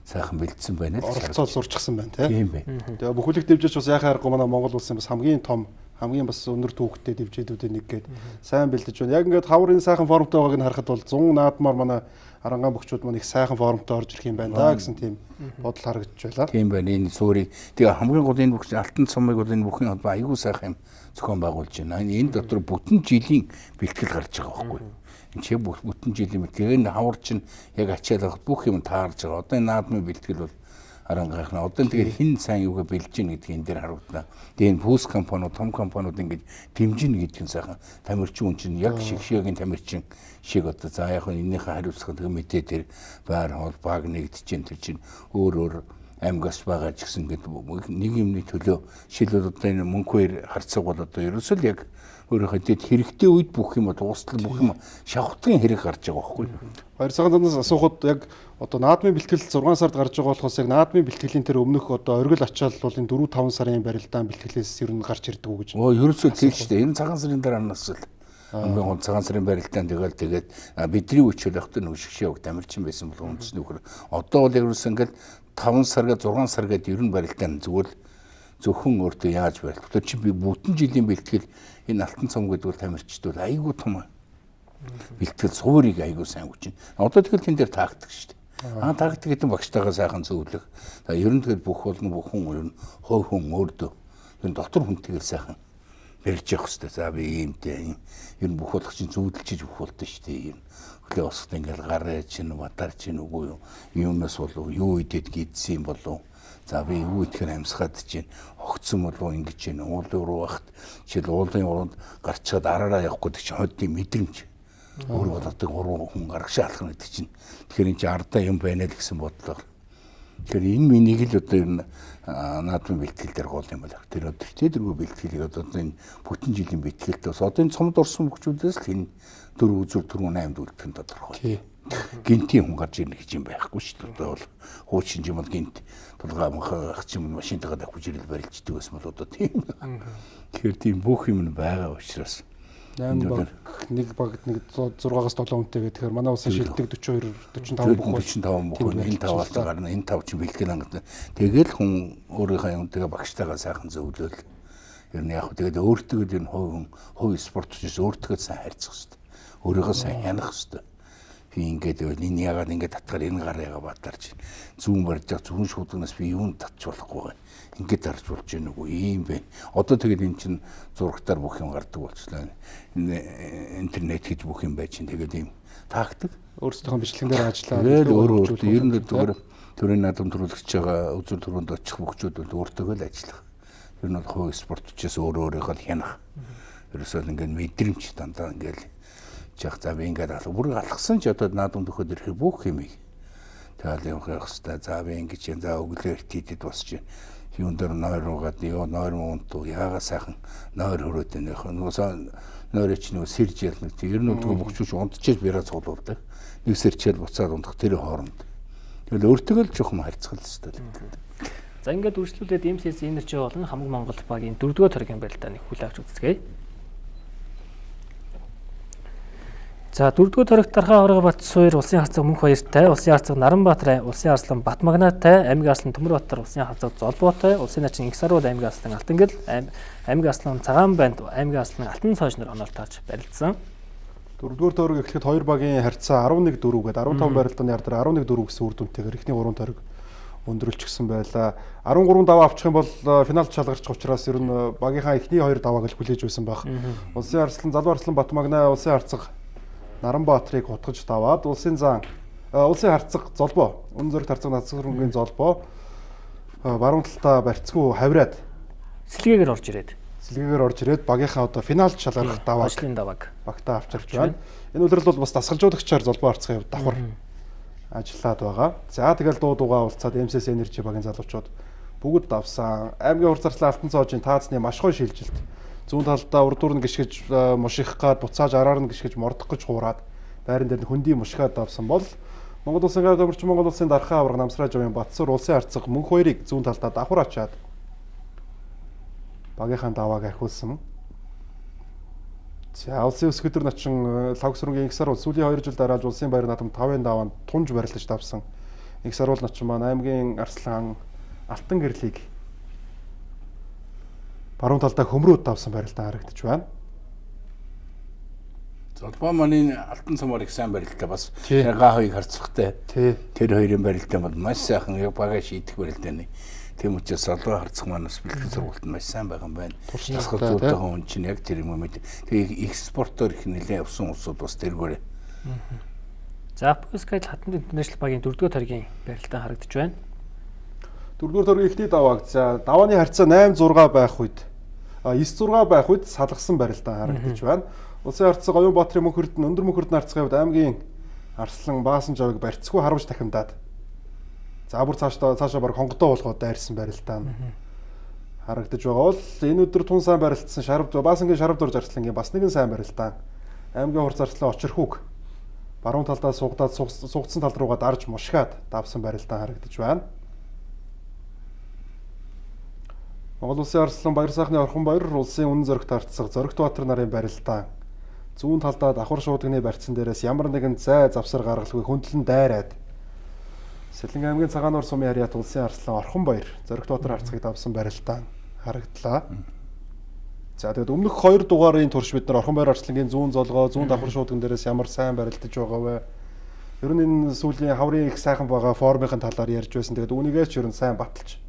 сайхан бэлдсэн байна л оролцоод сурчсан байна тийм бай. Тэгээ бүхэлдэх дэвжиж бас яхаа аргагүй манай Монгол улсын бас хамгийн том хамгийн бас өндөр түүхтэй дэвжээдүүдийн нэг гээд сайн бэлдэж байна. Яг ингээд хаврын сайхан формтой байгааг нь харахад бол 100 наадмаар манай арангаан бөхчүүд маань их сайхан формтой орж ирэх юм байна да гэсэн тийм бодол харагдаж байлаа. Тийм байна. Энэ суурийг тэгээ хамгийн гол энэ бүх алтан цомыг бол энэ бүхэн холбоо айгүй сайхан юм зохион байгуулж байна. Энэ дотор бүтэн жилийн бэлтгэл гарч байгаа байхгүй юу? Энэ чи бүтэн жилийн бэлтгэл энэ хавар чинь яг ачаалах бүх юм таарж байгаа. Одоо энэ наадмын бэлтгэл бол арангаахна. Одоо тэгээд хин сайн юугаа бэлж гин гэдгийг энэ дээр харуулна. Тэгээ энэ пүүс компаниуд, том компаниуд ингэж дэмжинэ гэдэг нь сайхан тамирчин хүн чинь яг шигшээгийн тамирчин шиг одоо за яг энэнийхээ хариуцлага мэдээ тэр байр хоол баг нэгдэж чинь тэр чинь өөр аймгаас байгаа ч гэсэн гэдэг нэг юмны төлөө шилбэл одоо энэ мөнхөөр харцаг бол одоо ерөөсөө л яг өөрийнхөө дэд хэрэгтэй үед бүх юм дуустал бүх юм шавхтгийн хэрэг гарч байгаа байхгүй юу? Хоёр цагаан занаас асуухад яг одоо наадмын бэлтгэл 6 сард гарч байгаа болохоос яг наадмын бэлтгэлийн тэр өмнөх одоо оргил ачаал бол энэ 4-5 сарын барилдаан бэлтгэлээс ер нь гарч ирдэг үү гэж. Ерөөсөө тийм шүү дээ. Энэ цагаан сарын дараа нас л хамгийн цагаан сарын барилдаан тэгээд бидний үчил явахтай нэг шигшээ өгд амирчин байсан бол үндэсний нөхөр одоо бол ерөөсөө ингээл 5 сарга 6 сар гэдэг ер нь барилдаан зүгээр зөвхөн өөртөө яаж барилдах. Тэр чинь би бүтэн жилийн бэлтгэл энэ алтан цом гэдэг бол тамирчдууд айгүй том бэлтгэл суурийг айгүй сайн хүчин. Одоо тэгэл тэн дээр таагддаг шүү дээ. Таагддаг гэдэг нь багштайгаа сайхан зөвлөх. Ер нь тэгэл бүх болно бүх хүн ер нь хой хүн өөртөө ер нь дотор хүнтэйгээр сайхан барьж явах хэрэгтэй. За би иймтэй юм. Ер нь бүх болох чинь зөвлөж бүх болдог шүү дээ. Ер нь хөлөө осоход ингээл гараа чинь батар чинь үгүй юу. Юунаас болов юу идэд гидсэн юм болов. За би юу итгэхээр амьсгаад чинь огцсон болов ингэж чинь уул руу бахт жишээл уулын уранд гарчаад араараа явахгүй гэдэг чинь хойдын мэдрэмж. Өөр болоод 3 хүн гаргашаа алах гэдэг чинь тэгэхээр энэ чинь ардаа юм байна л гэсэн бодлоор. Тэгэхээр энэ минийг л одоо ер нь наадмын бэлтгэл дээр гол юм байна. Тэр тэргүй бэлтгэлийг одоо энэ бүтэн жилийн бэлтгэлтэй бас одоо энэ цомд орсон хөгжүүдээс л энэ 4 үзүр 4-8 үлдэх нь тодорхой. Гинтийн хүн гарч ирнэ гэж юм байхгүй шүү дээ. Одоо бол хуучин юм бол гинт тулгаа ах юм машинтайгаа давхиж ирэл барилждаг байсан бол одоо тийм. Тэгэхээр тийм бүх юм байгаа учраас 8 баг нэг багт нэг 6-аас 7 хүнтэй гэх тэгэхээр манай улсын шилдэг 42 45 бүх 45 бүх энэ 5-аас гарна энэ 5 чинь бэлтгэл хангад тэгэл хүн өөрийнхөө юмтайгаа багштайгаа сайхан зөвлөөл ер нь яг тэгээд өөртөө ер нь хувь спортч өөртөө сайн харьцах хэрэгтэй өөрийгөө сайн хянах хэрэгтэй би ингээд энэ ягаад ингээд татгаар энэ гараагаа бадарч зүүн барьж зүүн шууданаас би юунд татч болохгүй байна ингээд дарж болж гэнэ үгүй ийм байна. Одоо тэгээд эн чинь зурагтаар бүх юм гардаг болчихлоо. Интернет гэж бүх юм байж чинь тэгээд ийм таагддаг. Өөрсдийнхөө бичлэгэн дээр ажиллаа. Тэгээд өөрөө ер нь зүгээр төрийн наадам төрүүлэгч байгаа үзүүр төрөнд очих хөгжүүд бол өөртөө л ажиллах. Ер нь бол хувь спортчээс өөрийнхөө хянах. Ерөөсөө ингээд мэдрэмж дандаа ингээд жах за би ингээд бүр алхсан ч одоо наадам төхөд ирэх бүх юмыг тэгэл явах хэрэгтэй. За би ингэж юм за өглөө хийдэд босч юун дээр нойр руугаад нойр муунтуу яага сайхан нойр хөрөөд нөх нойрч нөгөө сэрж ялна тийм ер нь нөгөө бөхчүүч унтчихж бираа цуглуулдаг нэг сэрчээд буцаад унтах тэр хооронд тэгэл өөртөө л жоохон харьцах хэрэгтэй л. За ингээд үргэлжлүүлээд MCS Energy болон Хамаг Монгол багийн 4-р төргийн барилдааныг хүлээн авч үзье. За 4-р төрөгт Дархан Аврага Батсуур улсын харцаг Мөнх баяртай, улсын харцаг Наранбаатар, улсын арслан Батмагнаатай, аймгийн арслан Төмөрбаатар, улсын харцаг Золбоотой, улсын начин Инхсаруул аймгийн арслан Алтангэл, аймгийн арслан Цагаанбанд, аймгийн арслан Алтан цоожнор онолтооч барилдсан. 4-р төрөг эхлэхэд 2 багийн харьцаа 11-4 гээд 15 барилдааны ард 11-4 гэсэн үр дүнтэйгээр эхний 3 төрөг өндөрлчихсэн байлаа. 13 даваа авчих юм бол финалд шалгарчих учраас ер нь багийнхаа эхний 2 давааг л хүлээж байсан баг. Улсын арслан Залуу арслан Батмагнаа, улсын харцаг Наранбаатрыг хутгаж даваад улсын харцаг Золбоо, Үнэн зэрэг харцаг Нацрынгийн Золбоо баруун талдаа барьцгүй хавраад сэлгээгээр орж ирээд. Сэлгээгээр орж ирээд багийнхаа одоо финалд шалгарах давааг Ажлын давааг багтаа авчирч байна. Энэ үлрэл бол бас дасгалжуулагчаар золбоо харцгийн хувьд давхар ажиллаад байгаа. За тэгэл дуугаа уулзаад MCS Energy багийн залуучууд бүгд давсан. Аймгийн хур зарцлаа Алтан цоожийн таацны маш гоё шилжилт. Зүүн талдаа урд дуур нь гიშгэж муших гад буцааж араар нь гიშгэж мордох гэж хуураад байран дээр нь хөндөй мушгаад давсан бол Монгол улсын гавь төмөрч Монгол улсын дархан аварга Намсраа жавын Батсур улсын харцаг мөнх хоёрыг зүүн талдаа давхар ачаад багийнхаа давааг ахиулсан. За улсын өсгөдөр начин лавгсрынгийн Игсар бол сүүлийн 2 жил дараалж улсын баяр наадам 5-ын даваанд тунж барилдаж давсан. Игсар бол начин маань аймгийн Арслан Алтан гэрлийг баруун талдаа хөмрөөд давсан барилдаа харагдаж байна. Золбоо маань Алтан цоморыг сайн барилтаа бас га хоёрыг харцахтай. Тэр хоёрын барилтаа бол маш сайхан бага шийдэх барилтаа. Тийм учраас золбоо харцах маань бас бэлтгэл сургуульд маш сайн байгаа юм байна. Туршлагатайгаа хүн чинь яг тэр юм мэд. Тэгээ экспортоор их нэлээд явсан улсууд бас тэргээрээ. За Апоскайл хатанд интернэшнл багийн 4-р таргийн барилтаа харагдаж байна. 4-р төргийн ихний давааг за давааны харьцаа 8-6 байх үед 9-6 байх үед салгасан барилдаа харагдаж байна. Улсын харьцаг Оюунбаатарын мөнхөрд нь өндөр мөнхөрдний харьцагын хувьд аймгийн Арслан Баасан жавыг барьцгүй харуулж дахимдаад за бүр цаашаа баг хонгодоо болгоод дайрсан барилдаа харагдаж байгаа бол энэ өдөр тун сайн барилдсан Баасангийн Шарав дурж Арслангийн бас нэгэн сайн барилдаа аймгийн хур зарцлаа Очирхүүг баруун талдаа суугдаад суугдсан тал руугаа дарж мушгаад давсан барилдаа харагдаж байна. Монгол улсын Арслан Баяр сайхны орхон баяр улсын үнэн зоригт харцаг Зоригт Баатар нарын барилдаа зүүн талдаа давхар шуудганы барьцсан дээрээс ямар нэгэн зай завсар гаргалгүй хөндлөн дайраад Сэлэнг аймгийн Цагаануур сумын харьяат улсын Арслан орхон баяр Зоригт Баатар харцгийг давсан барилдаа харагдлаа. За тэгээд өмнөх 2 дугаарын турш бид нар орхон баяр Арслангийн зүүн золгоо зүүн давхар шуудган дээрээс ямар сайн барилдаж байгаа вэ? Ер нь энэ сүүлийн хаврын их сайхан байгаа формын талаар ярьж байсан. Тэгээд үүнийгээ ч ер нь сайн баталж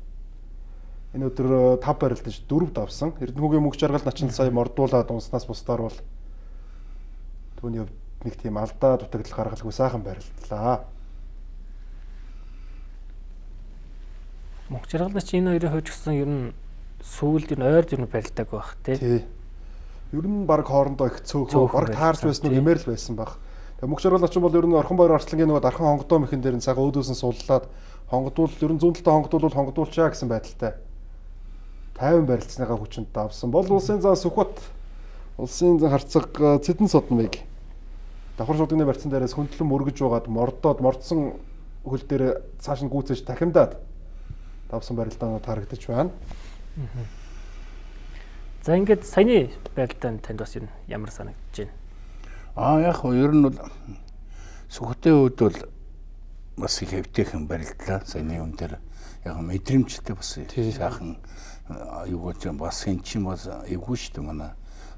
энэ өдөр 5 барилдаж 4 давсан. Эрдэнэхүүгийн мөнх жаргал начин сая мордуулаад унснаас бусдаар бол түүний хувьд нэг тийм алдаа дутагдал гаргалгүй сайхан барилдлаа. Мөнх жаргал начин энэ хоёрын хувьд гэсэн ер нь сүүлд энэ ойр зөрнө барилдааг байх тий. Ер нь баг хоорондоо их цөөхөө баг таарч байсан нь имээр л байсан баг. Тэгээ мөнх жаргал начин бол ер нь орхон баяр Арслангийн нөгөө дархан хонгодоо мэхэн дээр нь цагаан өөдөөсөн суллаад хонгодуул ер нь зүүн талдаа хонгодуулвал хонгодуулчаа гэсэн байдалтай 50 барилцсныгаа хүчинд давсан бол улсын зан Сүхбат улсын харцаг Цэдэн Содмыг давхар шуудганы барьцсан дээрээс хөндлөн мөргөж байгаад мордсон хөл дээр цааш нь гүйцэж дахимдаад давсан барилдаанууд харагдаж байна. За ингээд саяны барилдаанд танд бас ямар санагдаж байна? Яг ер нь бол Сүхбатын хувьд бол бас их хэвтэйхэн барилдлаа. Саяны юм дээр яг мэдрэмжтэй бас сайхан юу гэж бас хэн чинь бас эвгүй шүү дээ манай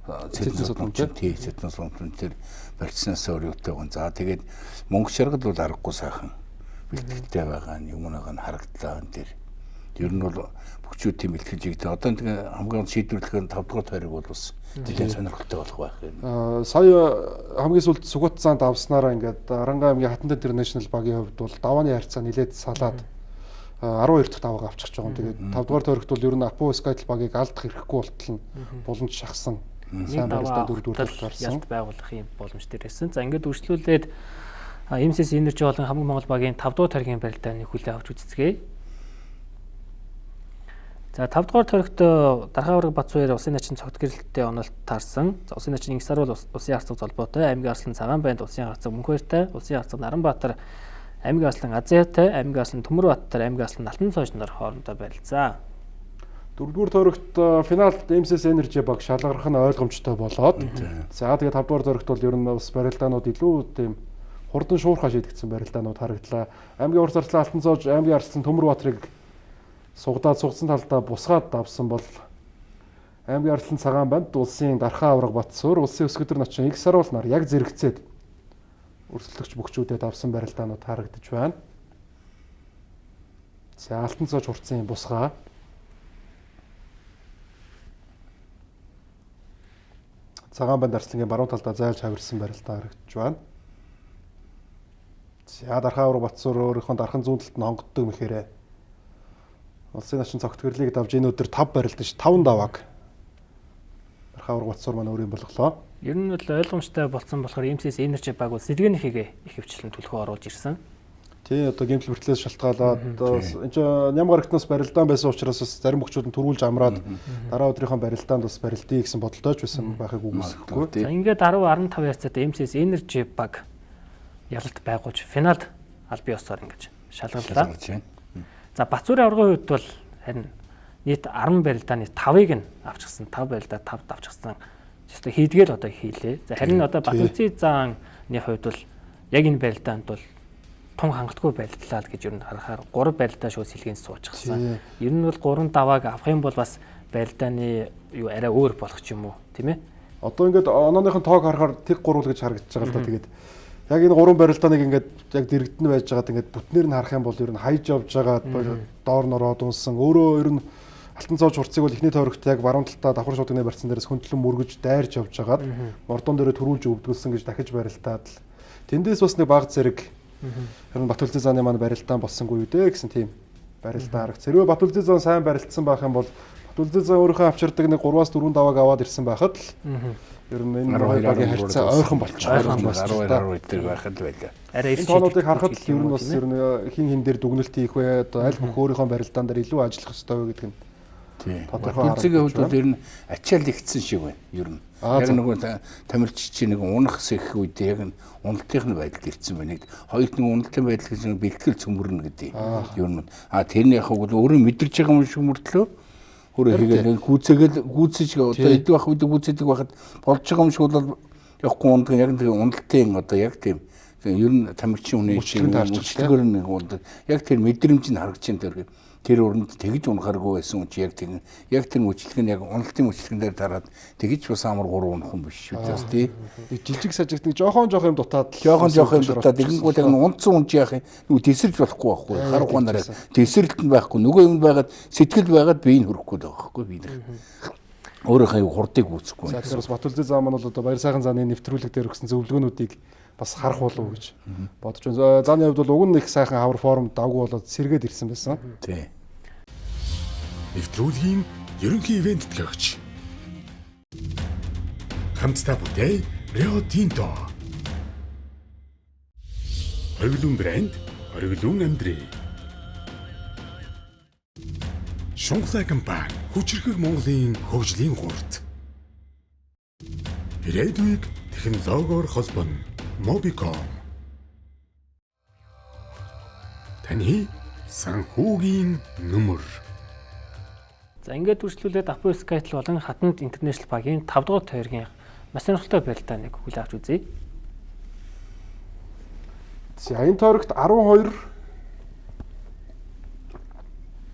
Цэдэн Содмын тэр барьцснаас өөрөөтэй гон. За тэгээд мөнх жаргал бол аргагүй сайхан бэлтгэлтэй байгаа нь юмнаг нь харагдлаа энэ тэр. Ер нь бол бүгчүүд тийм бэлтгэж игдээ. Одоо тэгээ хамгийн шийдвэрлэх нь 5 дугаар тойрог бол бас нэлээд сонирхолтой болох байх юм. Сая хамгийн сүүлд Сүхбат цаанд авснараа ингээд Аранга аймгийн Хатанд Интернэшнл багийн хувьд бол давааны харьцаа нэлээд салаад 12 дахь давааг авчихж байгаа юм. Тэгээд 5 дугаар тойрогт бол ер нь Апоскайл багийг алдах хэрэггүй болтол нь боломж шахсан. Сайн барилдаа 4 дугаар гарсан. Ялт байгуулах юм боломж дээрсэн. За ингээд үргэлжлүүлээд MCS Energy болон Хамаг Монгол багийн 5 дугаар таргийн барилдааны хүлээн авч үзцгээе. За 5 дугаар тойрогт Дархан аварга Батсуур улсын начин цогт гэрэлттэй онолт таарсан. За улсын начин Игсар бол улсын харцаг золбоотой, аймгийн Арслан Цагаан байнд улсын харцаг Мөнхбаяртай, улсын харцаг Наранбаатар, аймгийн Арслан Азиатай, аймгийн Арслан Төмөрбаатар, аймгийн Арслан Алтан цоож нар хоорондоо барилцаа. 4-р тойрогт финалд MCS Energy баг шалгарах нь ойлгомжтой болоод за тэгээд 5-р тойрогт бол ер нь бас барилдаанууд илүү тийм хурдан шуурхаа шийдэгдсэн барилдаанууд харагдлаа. Аймгийн хур зарцлаа Алтан цоож, аймгийн Арслан Төмөрбаатарыг суугдсан талдаа бусгаад давсан бол аймгийн Арслан Цагаан банд улсын Дархан аварга Батсуур улсын өсгөдөр начин Игсар нар яг зэрэгцээд өрсөлдөгч бүгчүүдэд давсан барилдаанууд харагдаж байна. За Алтан цоож хурцсан бусгаа Цагаан банд Арслангийн баруун талдаа зайлж хавирсан барилдаа харагдаж байна. За Дархан аварга Батсуур өөрийнхөө дархан зүүн талд нь хонгоддог мэхээрээ Улсын начин цогт гэрлийг давж энэ өдөр 5 барилдаж 5 давааг Архаа ургацсуур маань өөрийн болголоо. Ер нь бол ойлгомжтой болсон болохоор MCS Energy баг бол сэдвэнийхийг их хвчлэн төлхөө оруулж ирсэн. Тий, одоо гэмтэл бүртлээс шалтгаалаад энэ чинь ням гарагтнаас барилдаан байсан учраас бас зарим хүчүүд нь төрүүлж амраад дараа өдрийнхөө барилдаанд бас барилдъя гэсэн бодолтойч байсан байхыг үгүйсэхгүй. За ингээд 10-15 ярцаатай MCS Energy баг ялалт байгуулж финалд аль бие осоор ингэж шалгаллаа. За Бацуурын аваргын хувьд бол харин нийт 10 барилдааны 5-ыг нь авчихсан. 5 барилдаа 5 авчихсан. Зөвхөн хийдгээл одоо хийлээ. За харин одоо Батүлцийн зааны хувьд бол яг энэ барилдаанд бол тун хангалтгүй барилдлаа гэж ер нь харахаар 3 барилдаа шууд сэлгээс суучихсан. Ер нь бол 3 давааг авах юм бол бас барилдааны юу арай өөр болох ч юм уу, тийм ээ? Одоо ингээд онооныхын тоог харахаар тэг гурвал гэж харагдаж байгаа л да. Тэгээд яг энэ 3 барилдааныг ингээд яг дэрэгдэн байж байгаад ингээд бүтнээр нь харах юм бол ер нь хайж явж байгаа доор нороод унсан. Өөрөө ер нь Алтан цавч хурцыг бол эхний тойрогт яг баруун талдаа давхар шуудганы барьсан дээрээс хөндлөн мөргөж дайрч явж байгаад мордон дээрээ төрүүлж өвдгөлсөн гэж дахиж барилдаад л тэндээс бас нэг баг зэрэг харин Батүлцийн зааны маань барилдаан болсонгүй юу дээ гэсэн тийм барилдаа харагц. Хэрвээ Батүлцийн заан сайн барилдсан байх юм бол Батүлцийн заан өөрийнхөө авчирдаг нэг 3-аас 4 давааг аваад ирсэн байхад л ер нь энэ хоёр багийн харьцаа ойрхон болчихсон. 12 дээр байхад байлаа. Арай энэ тоонуудыг харахад л ер нь бас ер нь хин дээр дүгнэлт хийх вэ? Одоо аль бүх өөрийнхөө барилдаан дээр илүү ажиллах ёстой вэ гэдэг нь. Тийм. Батүлцгийн хувьд бол ер нь ачаал игдсэн шиг байна. Ер нь. Яг нөгөө тамирч чи нэг унах сэх үед яг уналтын байдалд ирсэн байна. Хоёрт нэг уналтын байдал гэж бэлтгэл цөмөрнө гэдэг. Ер нь. Тэрний яг бол өөрөө мэдэрч байгаа юм шиг мөртлөө өөрөө хийгээл гүйцэж одоо эдг байх үед гүйцэдэг байхад болж байгаа юм шиг бол явахгүй ундаг яг нэг уналтын одоо яг тийм ер нь тамирчин хүний үйлчлэгөр нэг бол яг тэр мэдрэмж нь харагдаж байна тэр өрөнд тэгж унахааргүй байсан чи яг тэр үйлчлэг нь яг уналтын үйлчлэгэн дээр дараад тэгж бас амар 3 унах юм биш шүү дээ тий жижиг сажигт нэг жохон юм дутаад тэгэнгүүт яг унцсан унж яах юм нөгөө тесэрж болохгүй байхгүй харахгүй нараа тесрэлт нь байхгүй нөгөө юм байгаад сэтгэл байгаад биеийг хөрөхгүй байхгүй би нэр өөрийнхөө хурдыг үүсэхгүй. За тэгэхээр бас Батүлцийн зам маань бол одоо баяр сайхан зааны нэвтрүүлэг дээр өгсөн зөвлөгөөнүүдийг бас харах болов уу гэж бодож байна. Зааны хувьд бол уг нь их сайхан хавар форум давгүй болоод сэргээд ирсэн байсан. Тий. Нэвтрүүлгийн ерөнхий ивент төлөөгч. Хамтдаа бүтээй Rio Tinto. Оргилуун брэнд, оргилуун амьдрий. Шунхлай компани хүчирхэг Монголын хөгжлийн хурд. Ирээдүйг технологиор холбоно Mobicom. Таны санхүүгийн нөмөр. За ингээд үргэлжлүүлээд Apo Skytel болон Хатанд International багийн 5 дугаар тойргийн маш сонирхолтой барилдааныг хүлээн авч үзье. За энэ тойрогт 12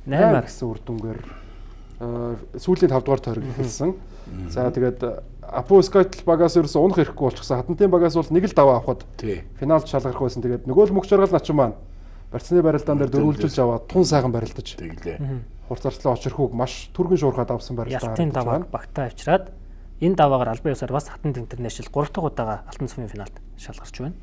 8 гэсэн үр дүнгээр сүүлийн 5 дугаар тойрог эхэлсэн. За тэгээд Apo Skytel багаас ерөөсө унах хэрэггүй болчихсон. Хатантын багаас бол нэг л даваа авахд финалд шалгарх байсан. Тэгээд нөгөө л мөх жаргал начин маань барьцны барилдаан дээр дөрвөлжилж аваад тун сайхан барилдаж. Тэглээ. Хурцарчлаа очирхүүг маш түргэн шуурхаад авсан барилдаа. Ялтын давааг багтаа авчираад энэ даваагаар албан ёсоор бас Хатанд International 3 дахь удаага алтан цэврийн финалд шалгарч байна.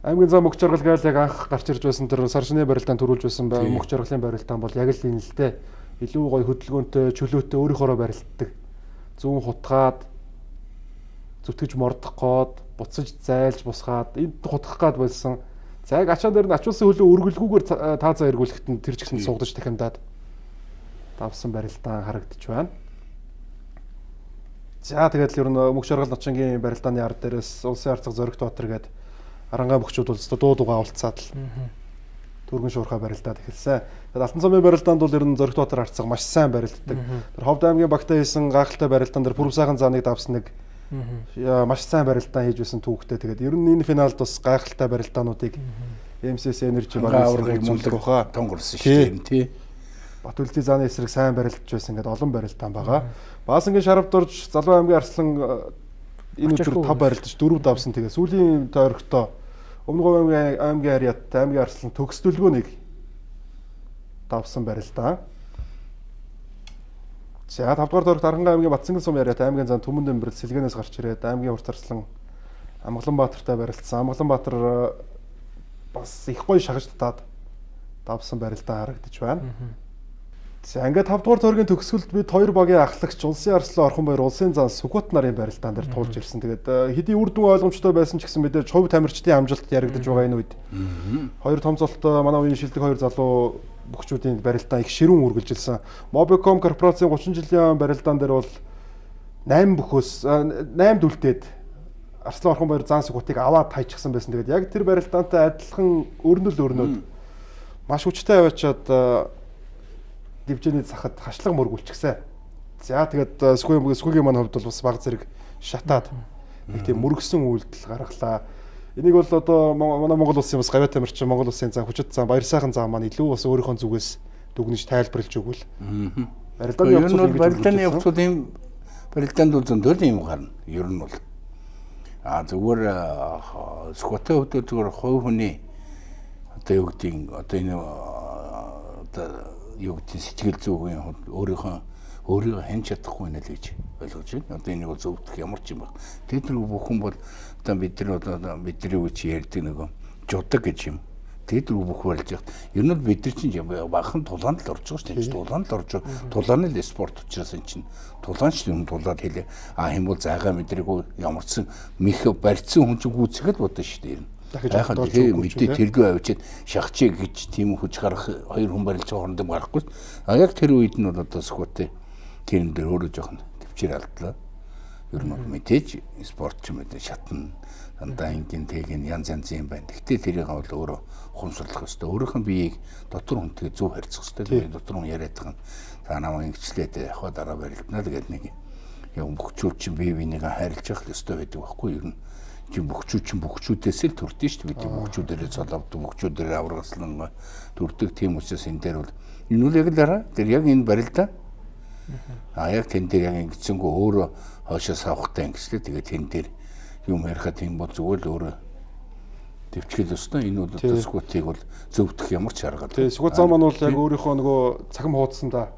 Аймгийн зам мөх жаргал гайл яг анх гарч ирж байсан тэр саршны барилдаанд төрүүлж байсан мөх жаргалын барилдаан бол яг л энэ л дээ. Илүү гоё хөдөлгөөнтэй, чөлөөтэй өөрийнхоороо барилддаг. Зүүн хутгаад зүтгэж мордох гээд, буцаж зайлж бусгаад, энд хутгах гээд болсон. За яг ачаан дээр нь ачуулсан хөлөө өргөлгүйгээр таазаа эргүүлэхэд нь тэр ч гэсэн сугдаж дахиндаад давсан барилдаан харагдаж байна. За тэгээд л ер нь мөх жаргал ночингийн барилдааны ард дээрээс улсын арцаг Зоригт Баатар гээд арангаа бөхчүүд бол дуугаа уулцаад л түргэн шуурхаа барилдаад эхэлсэн. Тэгээд Алтан цамын барилдаанд бол ер нь Зоригт Баатар арцаг маш сайн барилддаг. Тэр Ховд аймгийн багтаа хийсэн гайхалтай барилдаан дээр Пүрэв сайхан зааныг давсан нэг маш сайн барилдаан хийж байсан түүхтэй. Тэгээд ер нь энэ финалд бас гайхалтай барилдаануудыг MCS Energy багаас мундаг ухаа тонгорсон шүү дээ тий. Батүлцийн зааны эсрэг сайн барилдаж байсан ингээд олон барилдаан байгаа. Баасангийн шарав дурж Залуу аймгийн Арслан энэ өдөр 5 барилдаж 4 давсан. Тэгээ сүүлийн тойрогтоо Өмнөг аймгийн Ариат аймгийн Арслан төгсдөлгөөнийг давсан барилдаан. За 5 дугаар тойрогт Арангаа аймгийн Батцанган сум Ариат аймгийн зам Түмэн Дэмбэрэл Сэлгэнээс гарч ирээд аймгийн Уртарслан Амгалан Баатартай барилдсан. Амгалан Баатар бас их гоё шагаж татаад давсан барилдаа харагдаж байна. За ингээд 5 дугаар тойргийн төгсгөлд бид 2 багийн ахлагч Улсын Арслан Орхон баяр Улсын зан Сүхбат нарын барилдаан дээр туулж ирсэн. Тэгээд хэдий үр дүн ойлгомжтой байсан ч гэсэн мэдээж хувь тамирчдын амжилт яригдж байгаа энэ үед. Хоёр том золтой манай үеийн шилдэг хоёр залуу бөхчүүдийн барилдаан их ширүүн үргэлжилсэн. Mobicom корпорацийн 30 жилийн барилдаан дээр бол 8 бүхөөс 8 дүлтээд Арслан Орхон баяр зан Сүхбатыг аваад тайчихсан байсан. Тэгээд яг тэр барилдаантай адилхан өрнөл маш хүчтэй аваачаад дивжэний захад хашлага мөргүүлчихсэн. За тэгээд Сүхбагийн маань хувьд бол бас баг зэрэг шатаад нэг тийм мөргсөн үйлдэл гаргалаа. Энийг бол одоо манай Монгол улсын бас гавьяа тамирчин Монгол улсын зан хүчит зан баяр сайхан зан маань илүү бас өөрийнхөө зүгээс дүгнэж тайлбарлаж өгвөл. Барилдааны явцууд ийм барилдаанд бол зөндөл юм гарна. Ер нь бол зүгээр Сүхбатын хувьд зүгээр хувь хүний одоо юу гэдэг одоо энэ юу гэдэг сэтгэл зүйн өөрийгөө хянж чадахгүй нэ л гэж ойлгож байна. Одоо энийг зөвдөх ямар ч юм баг. Тэд нар бүхэн бол одоо бидний үуч ярьдаг нэг жудаг гэж юм. Тэд нар бүх барилж байгаа. Ер нь бид нар чинь бахан тулаанд л орж байгаа шүү дээ. Тулаанд л орж байгаа. Тулааны л спорт учраас энэ чинь тулаанч юм тулаад хэлээ. Хэм бол зайгаа мэдрээгүй ямарсан мэх барьцсан хүн чинь гүцэхэд бодно шүү дээ. Дахиж мэдээ тэрдүү авчиад шахчээ гэж тийм хүч гарах хоёр хүн барилж байгаа хооронд гарахгүй. Яг тэр үед нь бол одоо Сүхбатын тийм дээр өөрөө жоохон төвчээр алдлаа. Ер нь мэдээж спорт ч юм уу шатна дандаа ингийн тэгин янз янзын байна. Гэхдээ тэрийг бол өөрөө хумсрлах ёстой. Өөрийнх нь биеийг дотор хүнтэй зөв харьцах ёстой. Тэгээд дотор хүн яриад байгаа. За намайг ингэчлээд яг дараа барилдана л гэдэг нэг юм бөхчүүд чинь бие биенийг хайрлаж явах ёстой байдаг байхгүй юу? Ер нь чинь бөхчүүдээс л төрдөө шүү дээ. Бөхчүүдээрээ цоловд бөхчүүдээрээ аврагаслан төрдөг тийм учраас энэ дээр бол энэ үл яг л дараа тэр яг энэ барилдаа яг тэн дээр яг ингэцэнгөө өөрөө хоошоос авахтай ингэслээ. Тэгээд тэн дээр юм ярихад тийм бол зүгээр л өөрөө төвчгөл өснө. Энэ бол одоо Сүхбатыг бол зөвдөх ямар ч арга. Тэгээ Сүхбат зам маань бол яг өөрийнхөө нөгөө цахим хуудсандаа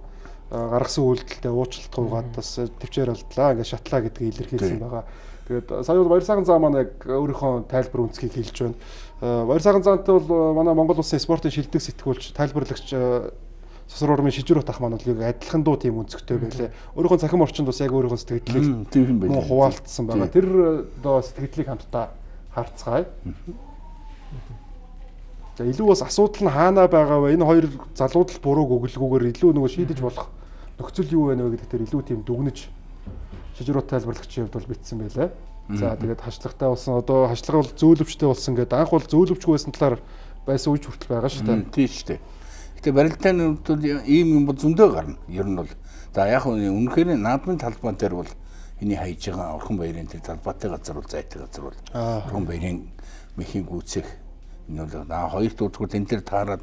гаргасан үйлдэлтэй уучлалт гуйгаад бас төвчээр алдлаа. Ингээд шатлаа гэдгийг илэрхийлсэн байгаа. Тэгээд сая бол баяр сайхан зам маань яг өөрийнхөө тайлбар үнцгийг хэлж байна. Баяр сайхан замтай бол манай Монгол улсын спортын шилдэг сэтгүүлч тайлбарлагч Сосор урмын шижрүүт ах маань бол яг адилхан дуу тийм үнцгтэй байлээ. Өөрийнхөө цахим орчинд бас яг өөрийнхөө сэтгэлдлийг хуваалцсан байгаа. Тэр одоо сэтгэлдлийг хамтдаа харцгаая. За илүү бас асуудал нь хаанаа байгаа вэ? Энэ хоёр залууд л бурууг өглгүүгээр илүү нөгөө шийдэж болох нөхцөл юу вэ гэдэг дээр илүү тийм дүгнэж шижрүүт тайлбарлагчийн хувьд бол битсэн байлаа. За тэгээд хашлагтай болсон одоо хашлага бол зөөлөвчтэй болсон гэдэг. Анх бол зөөлөвчгүй байсан талаар байсан үеч хүртэл байгаа шүү дээ. Тийм шүү дээ. Гэтэ барилдааны хувьд бол ийм юм бол зөндөө гарна. Ер нь бол за яг үнэхээр наадмын талбай дээр бол эний хайж байгаа Орхон баярын тэр талбайтай газар бол зайтай газар бол Орхон баярын мэхийн гүцэх энэ бол хоёр дуудгууд энэ дээр таарад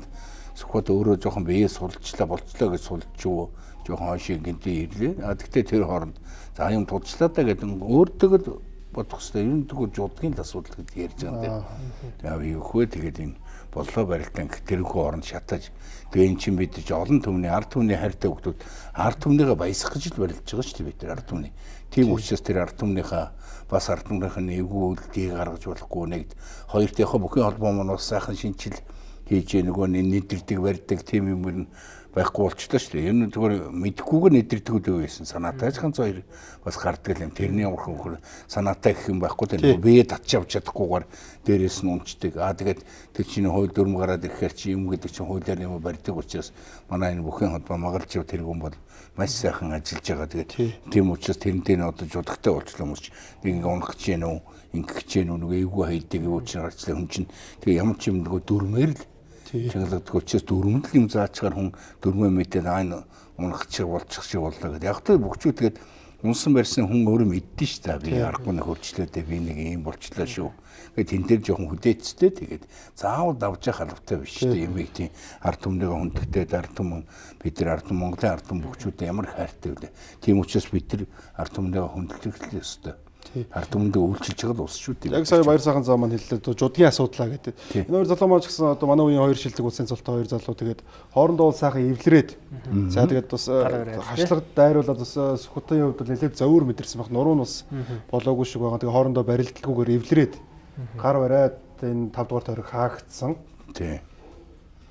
Сүхбат өөрөө жоохон бие сулчлаа болцлоо гэж сулжгүй жоохон хойшиг гинтээ ирлээ. Гэхдээ тэр хооронд за юм тулчлаа да гэдэг өөртөө л бодох хэрэгтэй. Ер нь тэгвэл жуудгийн асуудал гэж ярьж байгаа юм дээ. За юу хөө тэгээд энэ боллоо барилдаан тэрхүү оронд шатаж тэгээ эн чинь бид чи олон түмний ард түмний хайртай хүмүүс ард түмнийгээ баясгах гэж л барилдаж байгаа шүү дээ бид нар ард түмний. Тийм учраас тэр ард түмнийхээ бас ард түмнийхээ нэггүй үйлдэлийг гаргаж болохгүй нэгд хоёртойхоо бүхэн холбоо маань бас сайхан шинжил хийж нөгөө нэдэрдэг барьдаг тийм юм ер нь байхгүй болчихлоо шүү дээ. Ер нь зүгээр мэдхгүйгээр нэдэрдэг үү байсан санаатай ганц хоёр бас гардаг юм. Тэрний урхан хөр санаатай гэх юм байхгүй тийм бие татч авч чадахгүйгээр дээрээс нь унцдаг. Тэгээд тэр чинь хууль дүрм гараад ирэхээр чи юм гэдэг чинь хуулиар юм барьдаг учраас манай энэ бүхэн холбоо магалж яв тэргүүн бол маш сайхан ажиллаж байгаа. Тэгээд тийм учраас тэрнтэй нь одоо жудагтай болчихлоо юм чи ингээ унах гэж гэнэ үү ингээ гэж гэнэ үү нөгөө эвгүй хайдаг юу чинь гарчлаа хүн чинь тэгээ ямар ч юм нөгөө дүрмээр л чиглэлдэх учраас дүрмэнд л юм заачаар хүн дүрмээ мэдээд аа унах чиг болчих шиг боллоо гэдэг. Яг л бүгчүүд тэгээд унсан барьсан хүн өөрөө мэддэн ш та би аргагүй нэг хөрчлөөдөө би нэг юм болчлаа шүү. Тэгээд тэн дээр жоохон хүдээцтэй тэгээд заавал давж явах албатай биш шүү дээ. Ямиг тийм ард түмнийгээ хүндэгтэй ард түмэн бид нар ард түмэн Монголын ард түмэн бүгчүүдээ ямар хайртай вэ? Тийм учраас бид нар ард түмнийгээ хүндэтгэх ёстой. Ард түмэндээ үйлчилж байгаа л ус шүү дээ. Яг сая баяр сайхан зам маань хэллээ. Жудгийн асуудлаа гэдэг. Энэ хоёр залуу маань ч гэсэн одоо манай үеийн хоёр шилдэг улсын цолтой хоёр залуу тэгээд хоорондоо бол сайхан эвлэрээд. За тэгээд бас хашлагад дайруулаад бас Сүхбатын хувьд бол нэлээд зовөр мэдэрсэн баг. Нуруу нь бас болоогүй шиг байгаа. Тэгээд хоорондоо барилдалгүйгээр эвлэрээд гар бариад энэ 5 дугаар тойрог хаагдсан. Тий.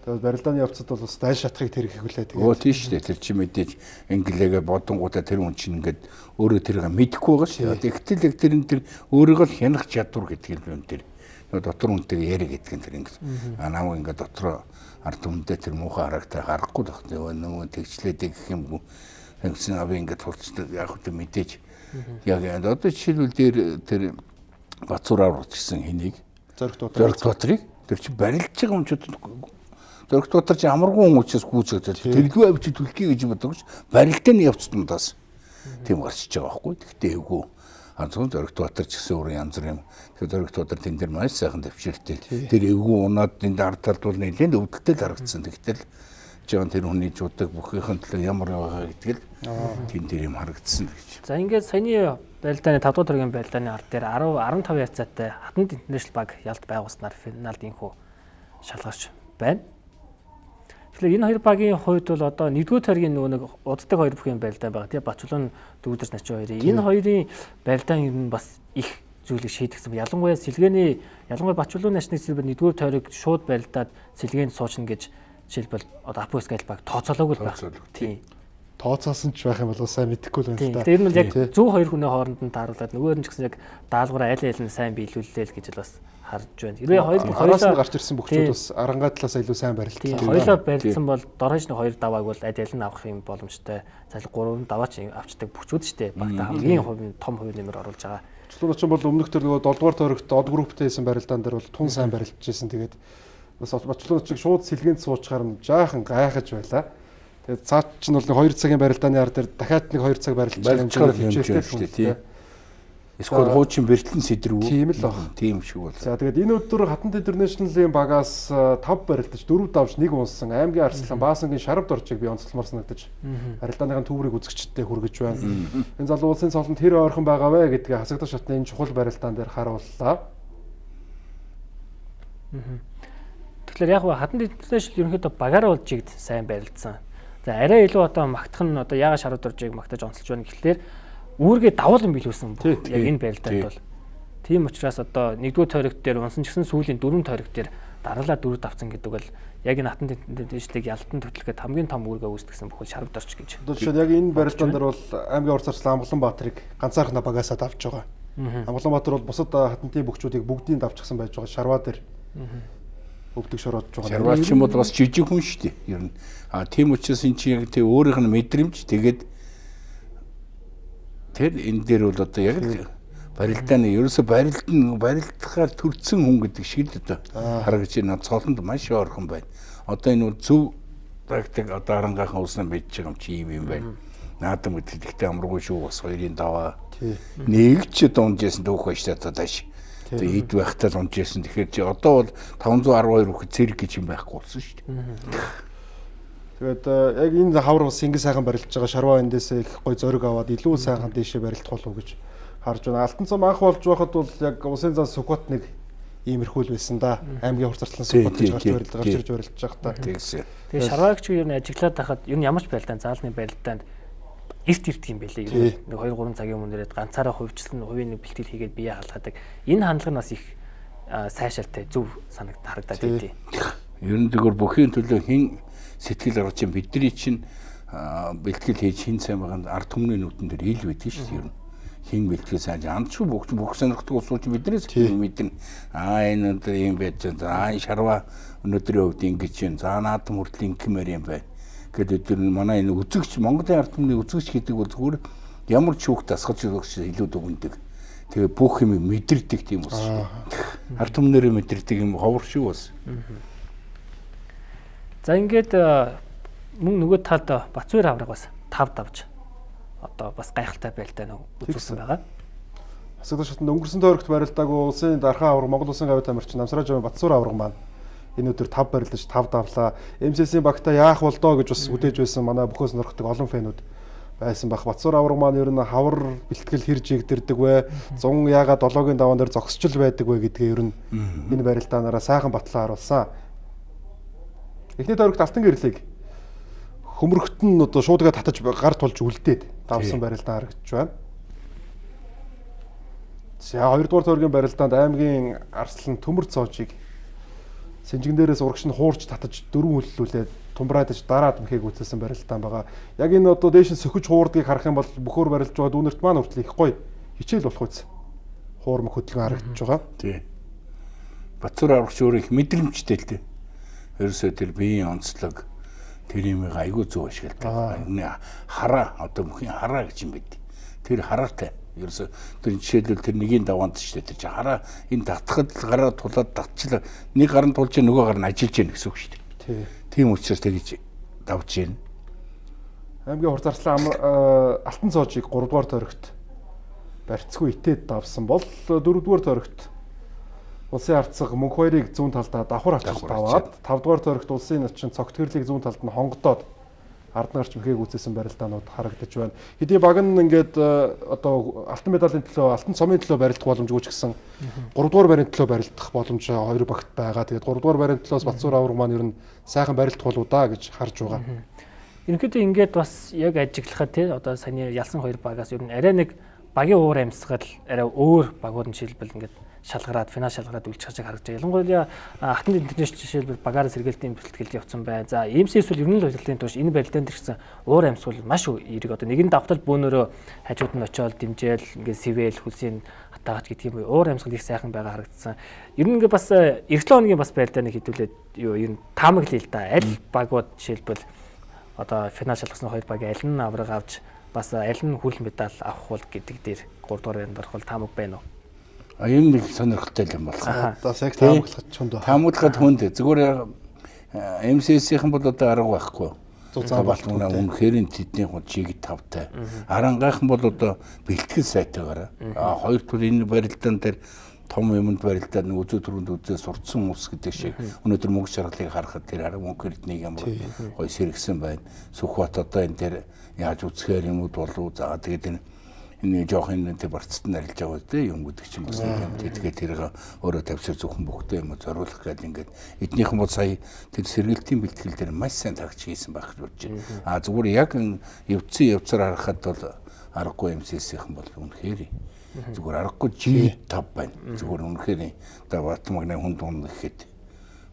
Тэгээд барилдааны явцад бол бас дайш шатхыг тэр их хүлээ. Оо тийм шүү дээ. Тэр чинь мэдээж инглигээ бодонгуудаа тэр хүн чинь ингээд өөрөө тэрийг мэдэхгүй байгаа шүү дээ. Тэгтэл яг тэр өөрийгөө л хянах чадвар гэдэг юм тэр. Дотор үнтэйгээ яриа гэдэг нь тэр ингээд намайг ингээд дотор ард түмэндээ тэр муухай харагтай харахгүй байх. Нөгөө тэгчлээдэг гэх юм уу. Тэгсэн аби ингээд тулцдаг яг хөтө мэдээж яг одоо жишээлбэл тэр Бацуур аврагч гэсэн хэнийг Зориг дотрыг тэр чинь барилж байгаа юм ч Зориг дотор чи амаргүй хүн учраас гүйцэтгэж тэргүй авчи түлхий гэж боддог ш барилтын явцдаас тийм гарчиж байгаа байхгүй. Тэгтээ эвгүй анцхан Зориг дотор ч гэсэн өөр янз бүр юм. Тэр Зориг дотор тэн дээр маш сайхан төвчөртэй. Тэр эвгүй унаад тэнд ард талд бол нэлээд өвдөлтөд харагдсан. Тэгтэл жоо тэр хүний жуудаг бүхийнхэн төлөө ямар байгаа гэдгийг тэн дээр юм харагдсан гэж. За ингээд саяны барилдааны 5 дугаар төргийн барилдааны ард дээр 15 яцаатай Хатанд Интернэшнл банк ялт байгуулснаар финалд инхүү шалгарч байна. Тэгэхээр энэ хоёр багийн хувьд бол одоо 1-р төргийн нөгөө нэг уддаг хоёр бүхэн барилдаа байгаа. Тэгээ Бачулуун Дүүдэрч Начин хоёрын энэ хоёрын барилдаан юм бас их зүйлийг шийдэгсэн. Ялангуяа Бачулуун Начны сэлбэр 1-р тойрог шууд барилдаад сэлгээнд суучна гэж жишээлбэл одоо Апо Скайл баг тооцоолоогүй л байна. Тийм. Тооцоосон ч байх юм бол сайн мэдэхгүй л байна л да. Тэр нь яг зөв хоёр хүний хооронд нь тааруулаад нөгөө нь ч гэсэн яг даалгавраа аль аль нь сайн биелүүллээ л гэж л бас харж байна. Хэрвээ хоёулаас нь гарч ирсэн бүхчүүд бас арангаа талаас илүү сайн барилдлаа. Хоёулаа барилдсан бол дорожны хоёр давааг бол аль аль нь авах юм боломжтой. Цаашаа 3 даваач авчдаг бүхчүүд шүү дээ. Багтаа хамгийн том хувь нэмэр оруулж байгаа. Чулуун ч бол өмнөх төр нөгөө 7 дугаар төрөгт од групптэй байсан барилдаан дээр бол тун сайн барилдж байсан. Тэгээд бас Бачулуун чиг шууд сэлгээнд суучгаар нь жаахан гайхаж байлаа. Тэгээд цаад чинь бол 2 цагийн барилдааны ар дээр дахиад нэг 2 цаг барилдаж байгаа юм шиг тийм. Эсвэл хуучин бэртлэн сэдэрвүү. Тийм л баг. Тийм шиг бол. За тэгээд энэ өдөр Хатанд Интернэшнлийн багаас 5 барилдаж 4 давж 1 унсан аймгийн Арслан Баасангийн Шарав доржийг би онцлмор санагдаж барилдааныхаа төврийг үзэгчдтэй хүргэж байна. Энэ залуу улсын цолонд хэр ойрхон байгаа вэ гэдгийг хасагдах шатны энэ чухал барилдаан дээр харууллаа. Тэгэхээр яг Хатанд Интернэшнл ерөнхийдөө багаараа бол жигд сайн барилдсан. За арай илүү одоо магтах нь одоо яагаад Шарав доржийг магтаж онцолж байна гэхлээр үүргээ давуулан биелүүлсэн яг энэ барилдаанд бол. Тийм учраас одоо 1-р тойрогт дээр унсан ч гэсэн сүүлийн 4 тойрогт дээр дараалал 4 давцсан гэдэг бол яг энэ Хатанд Интернэшнлийг ялтан төтлөгээд хамгийн том үүргээ үүсгэсэн бүхэл Шарав дорж гэж. Одоо жишээ нь яг энэ барилдаан дээр бол аймгийн урд зарцлаа Амгаланбаатарыг ганцаархнаа багаасаа давж байгаа. Амгаланбаатар бол бусад Хатантын бүхчүүдийг бүгдийг давчихсан байж байгаа. Шарваа дээр өвдөг шороодж байгаа. Шарваа ч юм бол бас жижиг хүн шүү дээ. Ер нь тийм учраас эн чинь яг тэг өөрийнх нь мэдрэмж тэгээд тэр энэ дээр бол одоо яг барилдааны ерөөсө барилдахаар төрсэн хүн гэдэг шиг л одоо харагдаж байна. Цолонд маш ойрхон байна. Одоо энэ бол зөв практик одоо арангаахан уснаа мэдж байгаа юм чи юм байна. Наадам гэдэг ихтэй амаргүй шүү бас хоёрын даваа. Нэг ч дунжсэн дүүх байж та тааш. Тэгээ ид байхтаа дунжсэн. Тэгэхээр чи одоо бол 512 хүүхэд зэрэг гэж юм байхгүй болсон шүү дээ. Тэгээд яг энэ хавар бас ингэ сайхан барилж байгаа Шарваа эндээсээ их гой зориг аваад илүү сайхан дэшээ барилдах болов гэж харж байна. Алтан цом анх болж байхад бол яг Усын зан Сүкот нэг иймэрхүүл байсан да. Аймгийн хур зарцлан Сүкот гэж гарч ирж барилж байгаа та. Тэгээ Шарваагч юу нэ ажиглаад байхад ер нь ямар ч барилдаан заалны барилдаанд эрт ирдэг юм байлээ. Нэг 2-3 цагийн өмнө ирээд ганцаараа хувьчлан хувийн нэг бэлтгэл хийгээд бие халаадаг. Энэ хандлага нь бас их сайшаалтай зөв харагдаад байдیں۔ Ер нь зөвхөн бүхийн төлөө хин сэтгэл гаргаж бидний чинь бэлтгэл хийж хин сайн байгаа ард түмний нүдэн дээр ил байдаг шүү дээ. Ер нь хин бэлтгэл сайн андчгүй бүх сонирхдаг усууч биднээс мэднэ. Энэ өндөр юм байж байгаа. Шарваа өнөөдрийн хувьд ингэж юм. За наадам хүртэл ингэмээр юм байна. Гэтэл өдөр нь манай энэ үзэгч Монголын ард түмний үзэгч гэдэг бол зүгээр ямар ч хүүхд дасгаж өгч илүү дүгндэг. Тэгээ бүх юм мэдэрдэг тийм ус шүү. Ард түмнэрээ мэдэрдэг юм ховор шүү бас. За ингээд мөн нөгөө талд Бацуур авраг бас 5 давж одоо бас гайхалтай байлтай нэг үзүүлсэн байгаа. Асагдах шатнд өнгөрсөн тойрогт барилдаагүй улсын дархан авраг Монгол улсын гавьт амирчин Намсраж Бацуур авраг маань энэ өдөр 5 барилдаж 5 давлаа. МСС-ийн багтаа яах болдоо гэж бас үдээж байсан манай бөхөөс норхдаг олон фэнүүд байсан баг. Бацуур авраг маань ер нь хавар бэлтгэл хэр жигдэрдэг вэ? 100 яагаад 7-гийн даваан дээр зогсчл байдаг вэ гэдгээ ер нь энэ барилдаанаараа сайхан батлан харуулсан. Эхний тойрогт алтан гэрлийг хөмөргөт нь одоо шуудгаа татаж гар тулж үлдээд давсан барилдаан харагдаж байна. За 2 дугаар тойргийн барилдаанд аймгийн Арслан Төмөр цоожийг Сэнжигэн дээрээс урагш нь хуурч татаж дөрвөн хөллүүлээд тумбраадаж дараад мхийг үтэлсэн барилдаан байгаа. Яг энэ одоо дээш нь сөхөж хуурдгийг харах юм бол бөхөр барилж байгаа дүүнерт маань хүртэл их гоё хичээл болох үз. Хуурмаг хөдөлгөөн харагдаж байгаа. Тий. Батцуур аврагч өөрөө их мэдрэмжтэй л дээ. Ерөөсөө тэр биеийн онцлог тэр юм айгүй зөв ашигладаг. Хараа одоо бүхэн хараа гэж юм байд. Тэр хараатай. Ерөөсөө тэр жишээлбэл тэр нэгийн даваанд ч тэр чинь хараа энэ татхад гараа тулаад татчлаа нэг гар нь тулж нөгөө гар нь ажиллаж яах гэсэн үг шүү дээ. Тий. Тийм учраас тэгж давж яана. Аймгийн хурцарслан алтан цоожийг 3 дугаар тойрогт барьцгүй итэд давсан бол 4 дугаар тойрогт улсын арцаг мөнх хоёрыг зүүн талдаа давхар авчиж даваад 5 дугаар тойрогт улсын начин цогт гэрлийг зүүн талд нь хонгодоод арднаарч мхийг үзсэн барилдаанууд харагдаж байна. Хэдий баг нь ингээд одоо алтан медалийн төлөө алтан цомын төлөө барилдах боломжгүй ч гэсэн 3 дугаар барилын төлөө барилдах боломж 2 багт байгаа. Тэгээд 3 дугаар барилын төлөөс Батцуур авраг маань ер нь сайхан барилдах болоо да гэж харж байгаа. Ерөнхийдөө ингээд бас яг ажиглахад тий одоо саяны ялсан 2 багаас ер нь арай нэг багийн уур амьсгал арай өөр багууд нь жишээлбэл ингээд шалгараад финал шалгараад үлч хажиг харагдаж байгаа. Ялангуяа Хатанд интернэшнл жишээлбэл багаараа сэргээлтийн бэлтгэл явуулсан байна. За EMC эсвэл ерөнхий удирдлагын турш энэ барилдаанд ирсэн уур амьсгал маш эерэг одоо нэгэн давтал бөөнөрөө хажууд нь очиод дэмжээл ингээд сэвэл хүлсийн хатаагач гэдэг юм уур амьсгал их сайхан байгаа харагдсан. Ер нь ингээд бас эх 7 хоногийн бас барилдааны хэдүүлээд юу ер нь таамаглая л да. Аль багууд жишээлбэл одоо финал шалгасан 2 багийн аль нь авраг авч бас аль нь хүрэл медаль авах бол гэдэг дээр 3 дугаар барилд орох бол таамаг байна уу? Ийм нэг сонирхолтой юм болох. Одоо яг таамаглахад чунд байна. Таамаглахад хүнд зүгээр MCS-ийн бол одоо арга байхгүй. Балтмуна үнэхээр тэдний хүн чиг тавтай. Арангайхан бол одоо бэлтгэл сайтайгаараа. Хоёр төр энэ барилдаан дээр том юмд барилдаад нэг үзүү төрөнд үзээ сурцсан ус гэдэг шиг өнөөдөр мөнгө шаргалыг харахад тэр арга мөнгө нэг юм гоё сэргсэн байна. Сүхбат одоо энэ дээр яаж үзэхээр юмуд болов. За тэгээд энэ жоох энэ тэр барцад нь арилж байгаа үү юм гэдэг чинь бас тэгээд тэрийг өөрөө тавьсаар зөвхөн бүхтэй юм зориулах гэдэг ингээд эднийхэн бол сая тэр сэргээлтийн бэлтгэл дээр маш сайн тагч хийсэн байх гэж бодож байна. Зүгээр яг явцаар харахад бол аргагүй MCS-ийнхэн бол үнэхээр зүгээр аргагүй G5 байна. Зүгээр үнэхээр одоо Батмагны хүн дунд гэхэд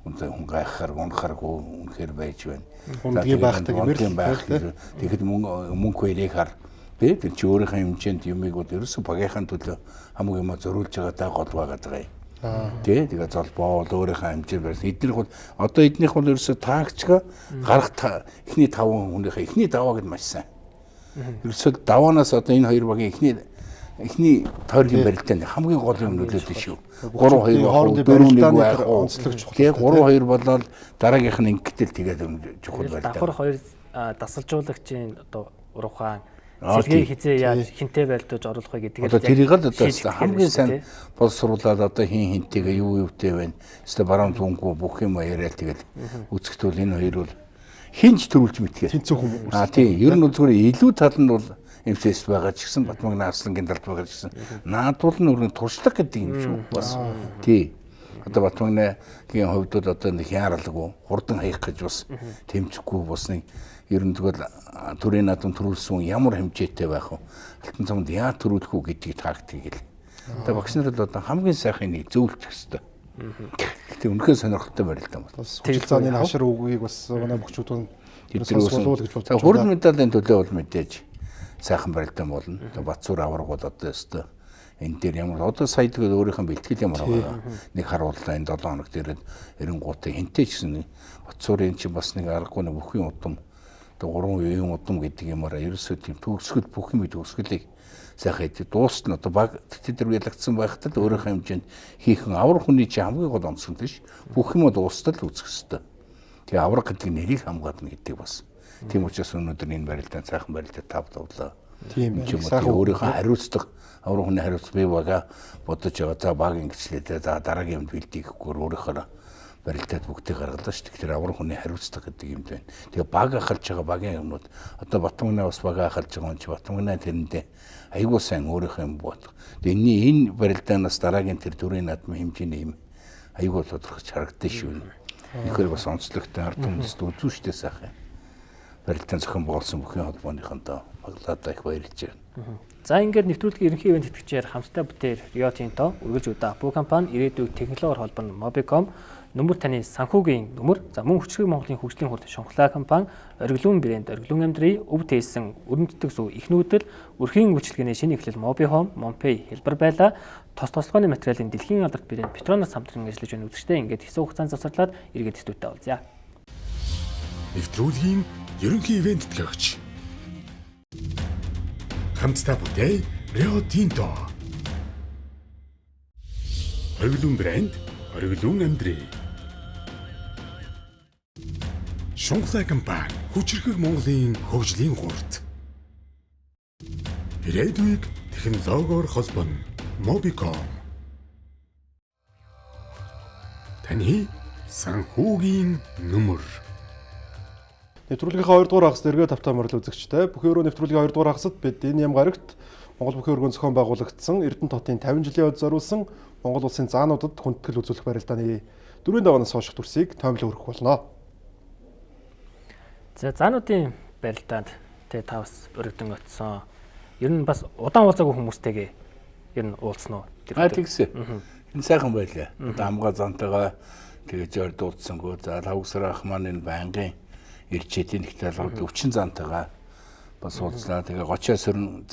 хүн гайхахаар унахааргүй үнэхээр байж байна. Хүндгийн байхдаг юм байх. Тэгэхэд мөнгө хоёрыг хар тэр чи өөрийнхөө хэмжээнд юмыг бол ерөөсө багийнхаа төлөө хамаг юм зориулж байгаа гол байгаа юм. Тэгээд золбоо бол өөрийнхөө хэмжээр барьсан. Эднийх бол одоо эднийх бол ерөөсө таагчгаа гарах эхний 5 хүнийхээ эхний даваа гэд маш сайн. Ерөөсө даваанаас одоо энэ хоёр багийн эхний тойргийн барилдаанд хамгийн гол юм нөлөөдсөн шүү. 3-2 хоорондын барилдааны онцлогч. Тэгээд 3-2 болоод дараагийнх нь ингэтэл тэгээд чухал барилдаа. Давхар 2 дасалжуулагчийн одоо уруухан сэлгээ хизээ яаж хинтээ байлдуулж оруулах вэ гэдэг. Одоо тэрийг л одоо хамгийн сайн боловсруулаад одоо хинтэйгээ юу юутэй байна. Эсвэл баруун түнгүй бүх юм яриад тэгээд үзэхдээ энэ хоёр бол хинж төрүүлж мэдгээ. Тэнцүү хүмүүс. Тийм. Ер нь зүгээр илүү тал нь бол MCS байгаа ч гэсэн Батмагны Аслангийн талд байгаа ч гэсэн наадвал нь өөрөө туршлага гэдэг юм шүү. Бас тий. Одоо Батмагны хувьд бол одоо нэг яаралгүй хурдан хаях гэж бас тэмцэхгүй бас нэг ер нь тэгэл төрийн наадам төрүүлсэн ямар хэмжээтэй байх вэ? Алтан цомд яа төрүүлэх үү гэдгийг тактик л. Одоо багш нар бол одоо хамгийн сайхан нэг зөвлөх хэрэгтэй. Гэтэ үнэхээр сонирхолтой барилдаа байна. Хүчил зааны хашир үгийг бас манай бөхчүүд нь сонсуулах гэж бодож байна. Хүрэл медалийн төлөө бол мэдээж сайхан барилдаа болно. Батцуур авраг бол одоо өстой энэ дээр ямар одоо сая тэгээд өөрийнхөө бэлтгэл ямар байгаа. Нэг харууллаа энэ 7 хоногт ирээд эренгуутаа хинтэй ч гэсэн Батцуурын чи бас нэг аргагүй нэг бүхний удам 3 үеийн удам гэдэг юмараа ерөөсөө тийм төгсгөл бүх юм төгсгөлийг сайхан хийдэг. Дуустал нь одоо баг тэр ялагдсан байхад л өөрийнхөө хэмжээнд хийхэн аврах хүний чи хамгийн гол онцгой тийш. Бүх юм дуустал үүсэх ёстой. Тэгээ аврах гэдэг нэрийг хамгаална гэдэг бас. Тийм учраас өнөөдөр энэ барилдаан сайхан барилдаа тавлаа. Тийм юм сайхан өөрийнхөө хариуцлага аврах хүний хариуцлага бий бага бодож байгаа. За баг ингэчлээ. За дараагийн юмд бэлдээхгүй өөрийнхөө барилдаад бүгдийг гаргалаа шүү. Тэгэхээр аврах хүний хариуцлага гэдэг юм байна. Тэгээ баг ахалж байгаа багийн юмнууд одоо Батмагнаа бас баг ахалж байгаа юм чи Батмагнаа тэрэндээ айгуу сайн өөрийнхөө юм бод. Тэгээ энэ барилдаанаас дараагийн тэр төрийн наадмын хэмжээний юм айгуу тодорхойч харагдсан шүү. Тэгэхээр бас онцлогтой ард түмэст үзүү штэ сайхан. Барилдаан зохион байгуулсан бүхэн холбооныхонтой баглаадаа их баярлж байна. За ингээд нэвтрүүлгийн ерөнхий ивент тэтгэгчээр хамтдаа бүтээр Rio Tinto, үргэлж удаа Апу компани, ирээдүйг технологиор холбоно Mobicom, нөмөр таны санхүүгийн нөмөр, за мөн хүчрэг Монголын хөгжлийн хурд Шунхлаа компани, Оргилуун брэнд, Оргилуун амьдрий, өв тээсэн, өрөмтдөг сүү их нүүдэл, өрхийн үйлчилгээний шинэ эхлэл MobiHome, Monpay хэлбэр байлаа. Тос тослогооны материалын дэлхийн алдарт брэнд Petronas хамтран ажиллаж байна үзэгчтэй ингээд хэсэг хугацаанд завсарлаад эргээд студиудаа уулзъя. Нэвтрүүлгийн ерөнхий ивент тэтгэгч. Хамтдаа бүтээ Rio Tinto. Оргилуун брэнд, Оргилуун амьдрий. Шунхлаа компани, хүчирхэг Монголын хөгжлийн хурд. Ирээдүйг технологиор холбоно Mobicom. Таны санхүүгийн нөмөр. Нэвтрүүлгийнхаа 2 дугаар хагас дэргээ тавтаа морил үзэгчтэй. Бүхэн өрөө нэвтрүүлгийн 2 дугаар хагасад бид энэ ям гарагт Монгол бүхэн өргөн зохион байгуулагдсан Эрдэнэ хотын 50 жилийн өд зориулсан Монгол улсын заануудад хүндэтгэл үзүүлэх барилдааны 4 даваанаас хойших төрсийг тоомлон өргөх болно. За заануудын барилдаанд тэ тавс өргөдөн очсон. Ер нь бас удаан уулзаагүй хүмүүстэйгээ ер нь уулзсан уу? Тэгсэн. Энэ сайхан байлаа. Одоо амгаа зантайгаа тэгэж зөөр дуудсангүй. За лавгсар ах маань энэ байнгын ирчээд энэ ихтэй өвчин зантайгаа бас уулзлаа. Тэгээ гочоо сөрн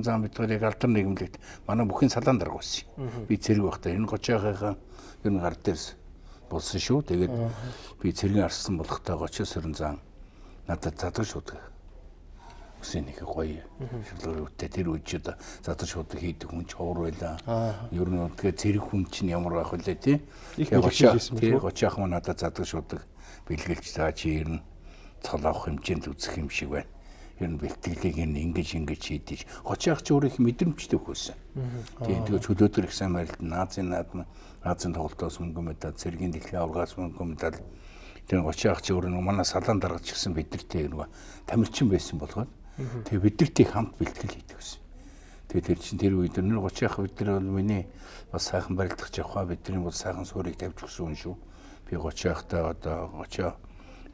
зан бидгээр яг алдар нийгэмлэгт манай бүхэн салаан дарга байсан. Би цэрэг байхдаа энэ гочоохоо ер нь гар дээрс болсон шүү. Тэгээд би цэргийн арсан болохтой гочоо сөрн зан надад задаг шууд. Үсэн их гоё. Шүлгэрүүтэй тэр үчид задаг шууд хийдэг хүн ч ховор байлаа. Ер нь тэгээ цэрэг хүн чинь ямар байх вэ тий? Тэгээ гочоох маань надад задаг шууд бэлгэлж таа чи ер нь цол авах хэмжээнд үзэх юм шиг байна. Ер нь бэлтгэлийг ингэж хийдэж гочоох ч өөрөө их мэдрэмжтэй хөөсөн. Тэгээ чөлөөдөр их сайн марилт Азийн тоглолтоос мөнгө медаль, цэргийн дэлхийн аваргаас мөнгө медаль. Тэгээ гочоох ч өөрөө манай салаан даргач гэсэн бидэртэй нэг тамирчин байсан болгоод тэгээ бидэртэй хамт бэлтгэл хийдэг гэсэн. Тэгээ тэр чинь тэр үед нэр гочоох бидэр бол миний бас сайхан барилдах явхаа бидний бол сайхан суурийг тавьж өгсөн шүү. Би гочоохтой одоо гочоо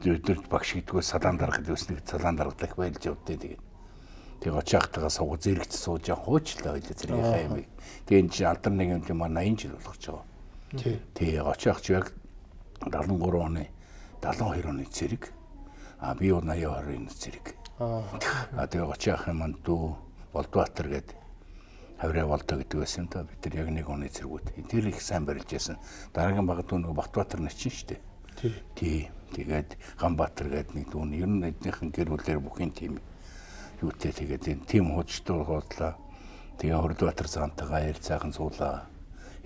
өдөр багш гэдгөө салаан даргад өснөг салаан даргадаг байлж явдээ тэгээд. Тэгээ гочоохтойгоо сууг зэрэгч сууж хуучлаа байлаа зэрэг хаймыг. Тэгээ энэ чинь алдар нийгэмд манай 80 жил болгож байгаа. Тэгээ гочоохч яг 73 оны 72 оны цэрэг. Би 82 оны цэрэг. Тэгээ гочоохын манд дүү Болдбаатар гэдэг Хавраа болдоо гэдэг байсан та бид нар яг нэг оны цэргүүд. Тэр их сайн барилж байсан. Дараагийн баг дүү нэг Батбаатар начин шүү дээ. Тий. Тэгээд Ганбаатар гэдэг нэг дүү. Ер нь эднийхэн гэр бүлээр бүхэн тим юутэй тэгээд тим хуучтай хоодлаа. Тэгээ Хөрөлбаатар цаантайгаа ярь цаахан суулаа.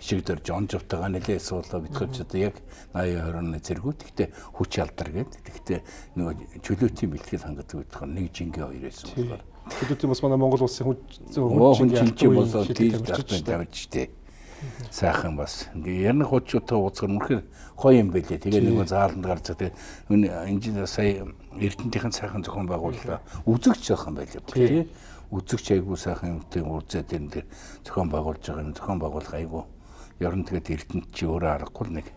Ишигдэр Жон Жовтойгоо нэлээ суулаа битгэж одоо яг 82 оны цэргүүд. Гэхдээ хүч алдар гэдэг. Гэхдээ нөгөө чөлөөтийн бэлтгэл хангадаг гэдэг нэг жингээ хоёр байсан болохоор. Хэдүүтийн бас манай Монгол улсын хүн жингээ болоод тийж тавьж штэ. Сайхан бас. Ярнах хуучтай ууцгар мөрхөр гоё юм байлээ. Тэгээ нэг зааланд гарч байгаа. Энэ сая Эрдэнэтийн сайхан зохион байгууллаа. Үзэгч сайхан байлаа. Тий. Үзэгч айгуу сайхан юмтай үрзээд энэ дэр зохион байгуулж байгаа юм. Зохион байгуулах айгуу. Яран тэгээд Эрдэнэт чи өөрөө аргагүй нэг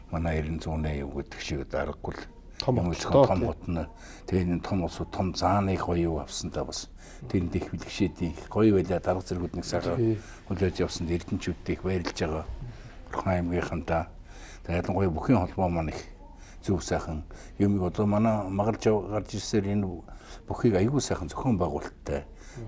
манай 900-ны юу гэдэг шиг аргагүй том хотно. Тэгээд энэ том улсууд том зааны гоё авсан та бас тэнд их бэлгшээдийн гоё байлаа дарга зэргүүд нэг сайхан хүлээж явсан эрдэнчүүдтэй их баярлж байгаа. Орхон аймгийнхантаа тэгээд гоё бүхэн холбоо маань их зөв сайхан юм одоо манай магалж гарч ирсээр энэ бүхийг аягүй сайхан зохион байгуулалттай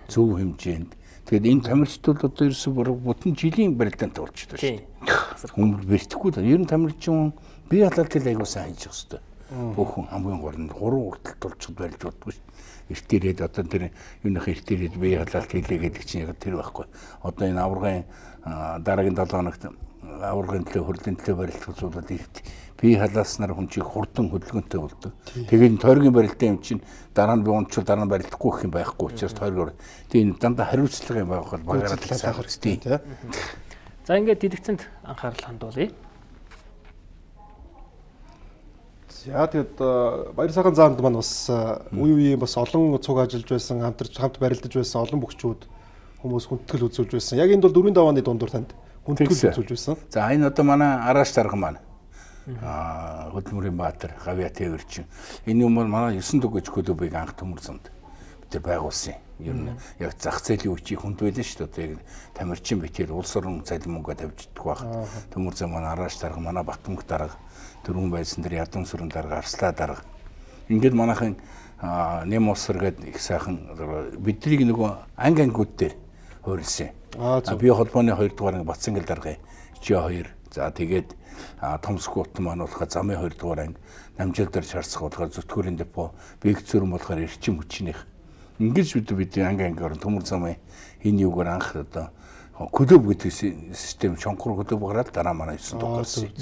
зөв хэмжээнд тэгээд энэ тамирчдууд одоо ерөөсө бүтэн жилийн барилдаанд орж байгаа шүү дээ. Хүмүүс бэртэхгүй л ер нь тамирчин бие халаалтыг аягүй сайн хийж байгаа хэвээр. Бүх хамгийн гол нь 3 хүртэл тулчд барьж удахгүй шүү. Эртээрээд одоо тэр юуных эртээрээд бие халаалт хийлээ гэдэг чинь яг тэр байхгүй. Одоо энэ аваргын дараагийн 7 хоногт аваргын төлөө хөрлийн төлөө барилтгуулаад ирт бие халааснаар хүн чинь хурдан хөдөлгөөнтэй болдог. Тэгээд тойргийн барилтаа юм чинь дараа нь би унчвал дараа нь барилдахгүй гэх юм байхгүй учраас тойргоор тийм дандаа хариуцлага юм байх бол багаараа таах хэрэгтэй. За ингээд дэлгэцэнд анхаарал хандуулъя. За тэгээд баяр сайхан заанд маань бас үе үеийн бас олон цуг ажиллаж байсан, хамт барилдаж байсан олон бүхчүүд хүмүүс хүндэтгэл үзүүлж байсан. Яг энд бол 4 давааны дундуур танд хүндэтгэл үзүүлж байсан. За энэ одоо манай арааш дарга маань Хөдөлмөрийн Баатар, Гавья Тээвэрчин. Энэ юм бол манай 9 дугаар клубыг анх төмөр замд бид байгуулсан. Ер нь яг зах зээлийн хүчийг хүнд байлаа шүү дээ. Яг тамирчин битээр улс орон цалин мөнгө тавьждаг баг. Төмөр зам манай арааш дарга, манай Батмөнх дарга, дөрвөн байсан дээр ядам сүрэн дарга, арслаа дарга. Ингээд манайхын нэм усэр гэдэг их сайхан биднийг нөгөө ангууд дээр хуурилсан. Би холбооны 2 дугаар анги Батцангал дарга Ж2. За тэгээд Томскут маань болохоор замын 2 дугаар анги Намжил дээр шаарцах болохоор зүтгүүрийн депо, Бэгцүрэн болохоор эрчим хүчнийх. Ингэж бид анги-ангиар төмөр замын энэ юугаар анх одоо клуб гэдэг систем шонхор клуб гараад дараа манай 9 дугаар гарсан.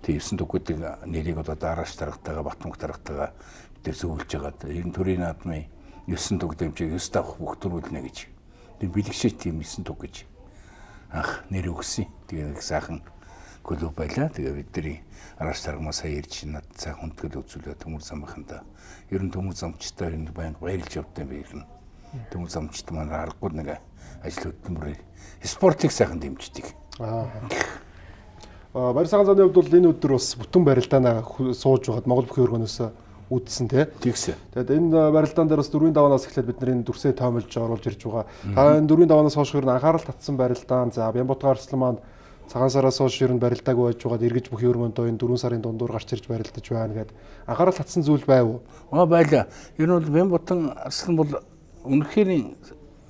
Тэгээ 9 дугуудыг нэрийг одоо дарааш даргатайгаа Батмөнх даргатайгаа бид зөвлөж байгаа. Энэ төрийн наадмын 9 дуг дэмжиг 9 давх бүх төрүүлнэ гэж. Тэгээ бэлгшээ тийм 9 дуг гэж анх нэр өгсөн. Тэгээ их сайхан клуб байлаа. Тэгээ бидний араас таргамаа сая ирж над сайхан хүндгэл үзүүлээ төмөр замынханда. Ер нь төмөр замчтай энэ баян баярлж явдсан байх юм. Төмөр замчт маань аргагүй нэг ажил хөдөлмөрөөр спортыг сайхан дэмждэг. Баяр цагаан заны хувьд бол энэ өдөр бас бүтэн барилдаанаа сууж байгаад Монгол бүхий өргөнөөс үүдсэн тэгсэн. Тэгээд энэ барилдаан дээр бас 4-ийн даваанаас эхлээд бид нарын дүрсээ тоомлж оруулж ирж байгаа. Та энэ 4-ийн даваанаас хойш ер нь анхаарал татсан барилдаан. За Бямбутга арслан маань цагаан сараас хойш ер нь барилдаагүй байж байгаад эргэж бүхий өргөндөө энэ 4 сарын дундуур гарч ирж барилдаж байна гэд анхаарал татсан зүйл байв уу? Байлаа. Ер нь бол Бямбутан арслан бол үнэхээр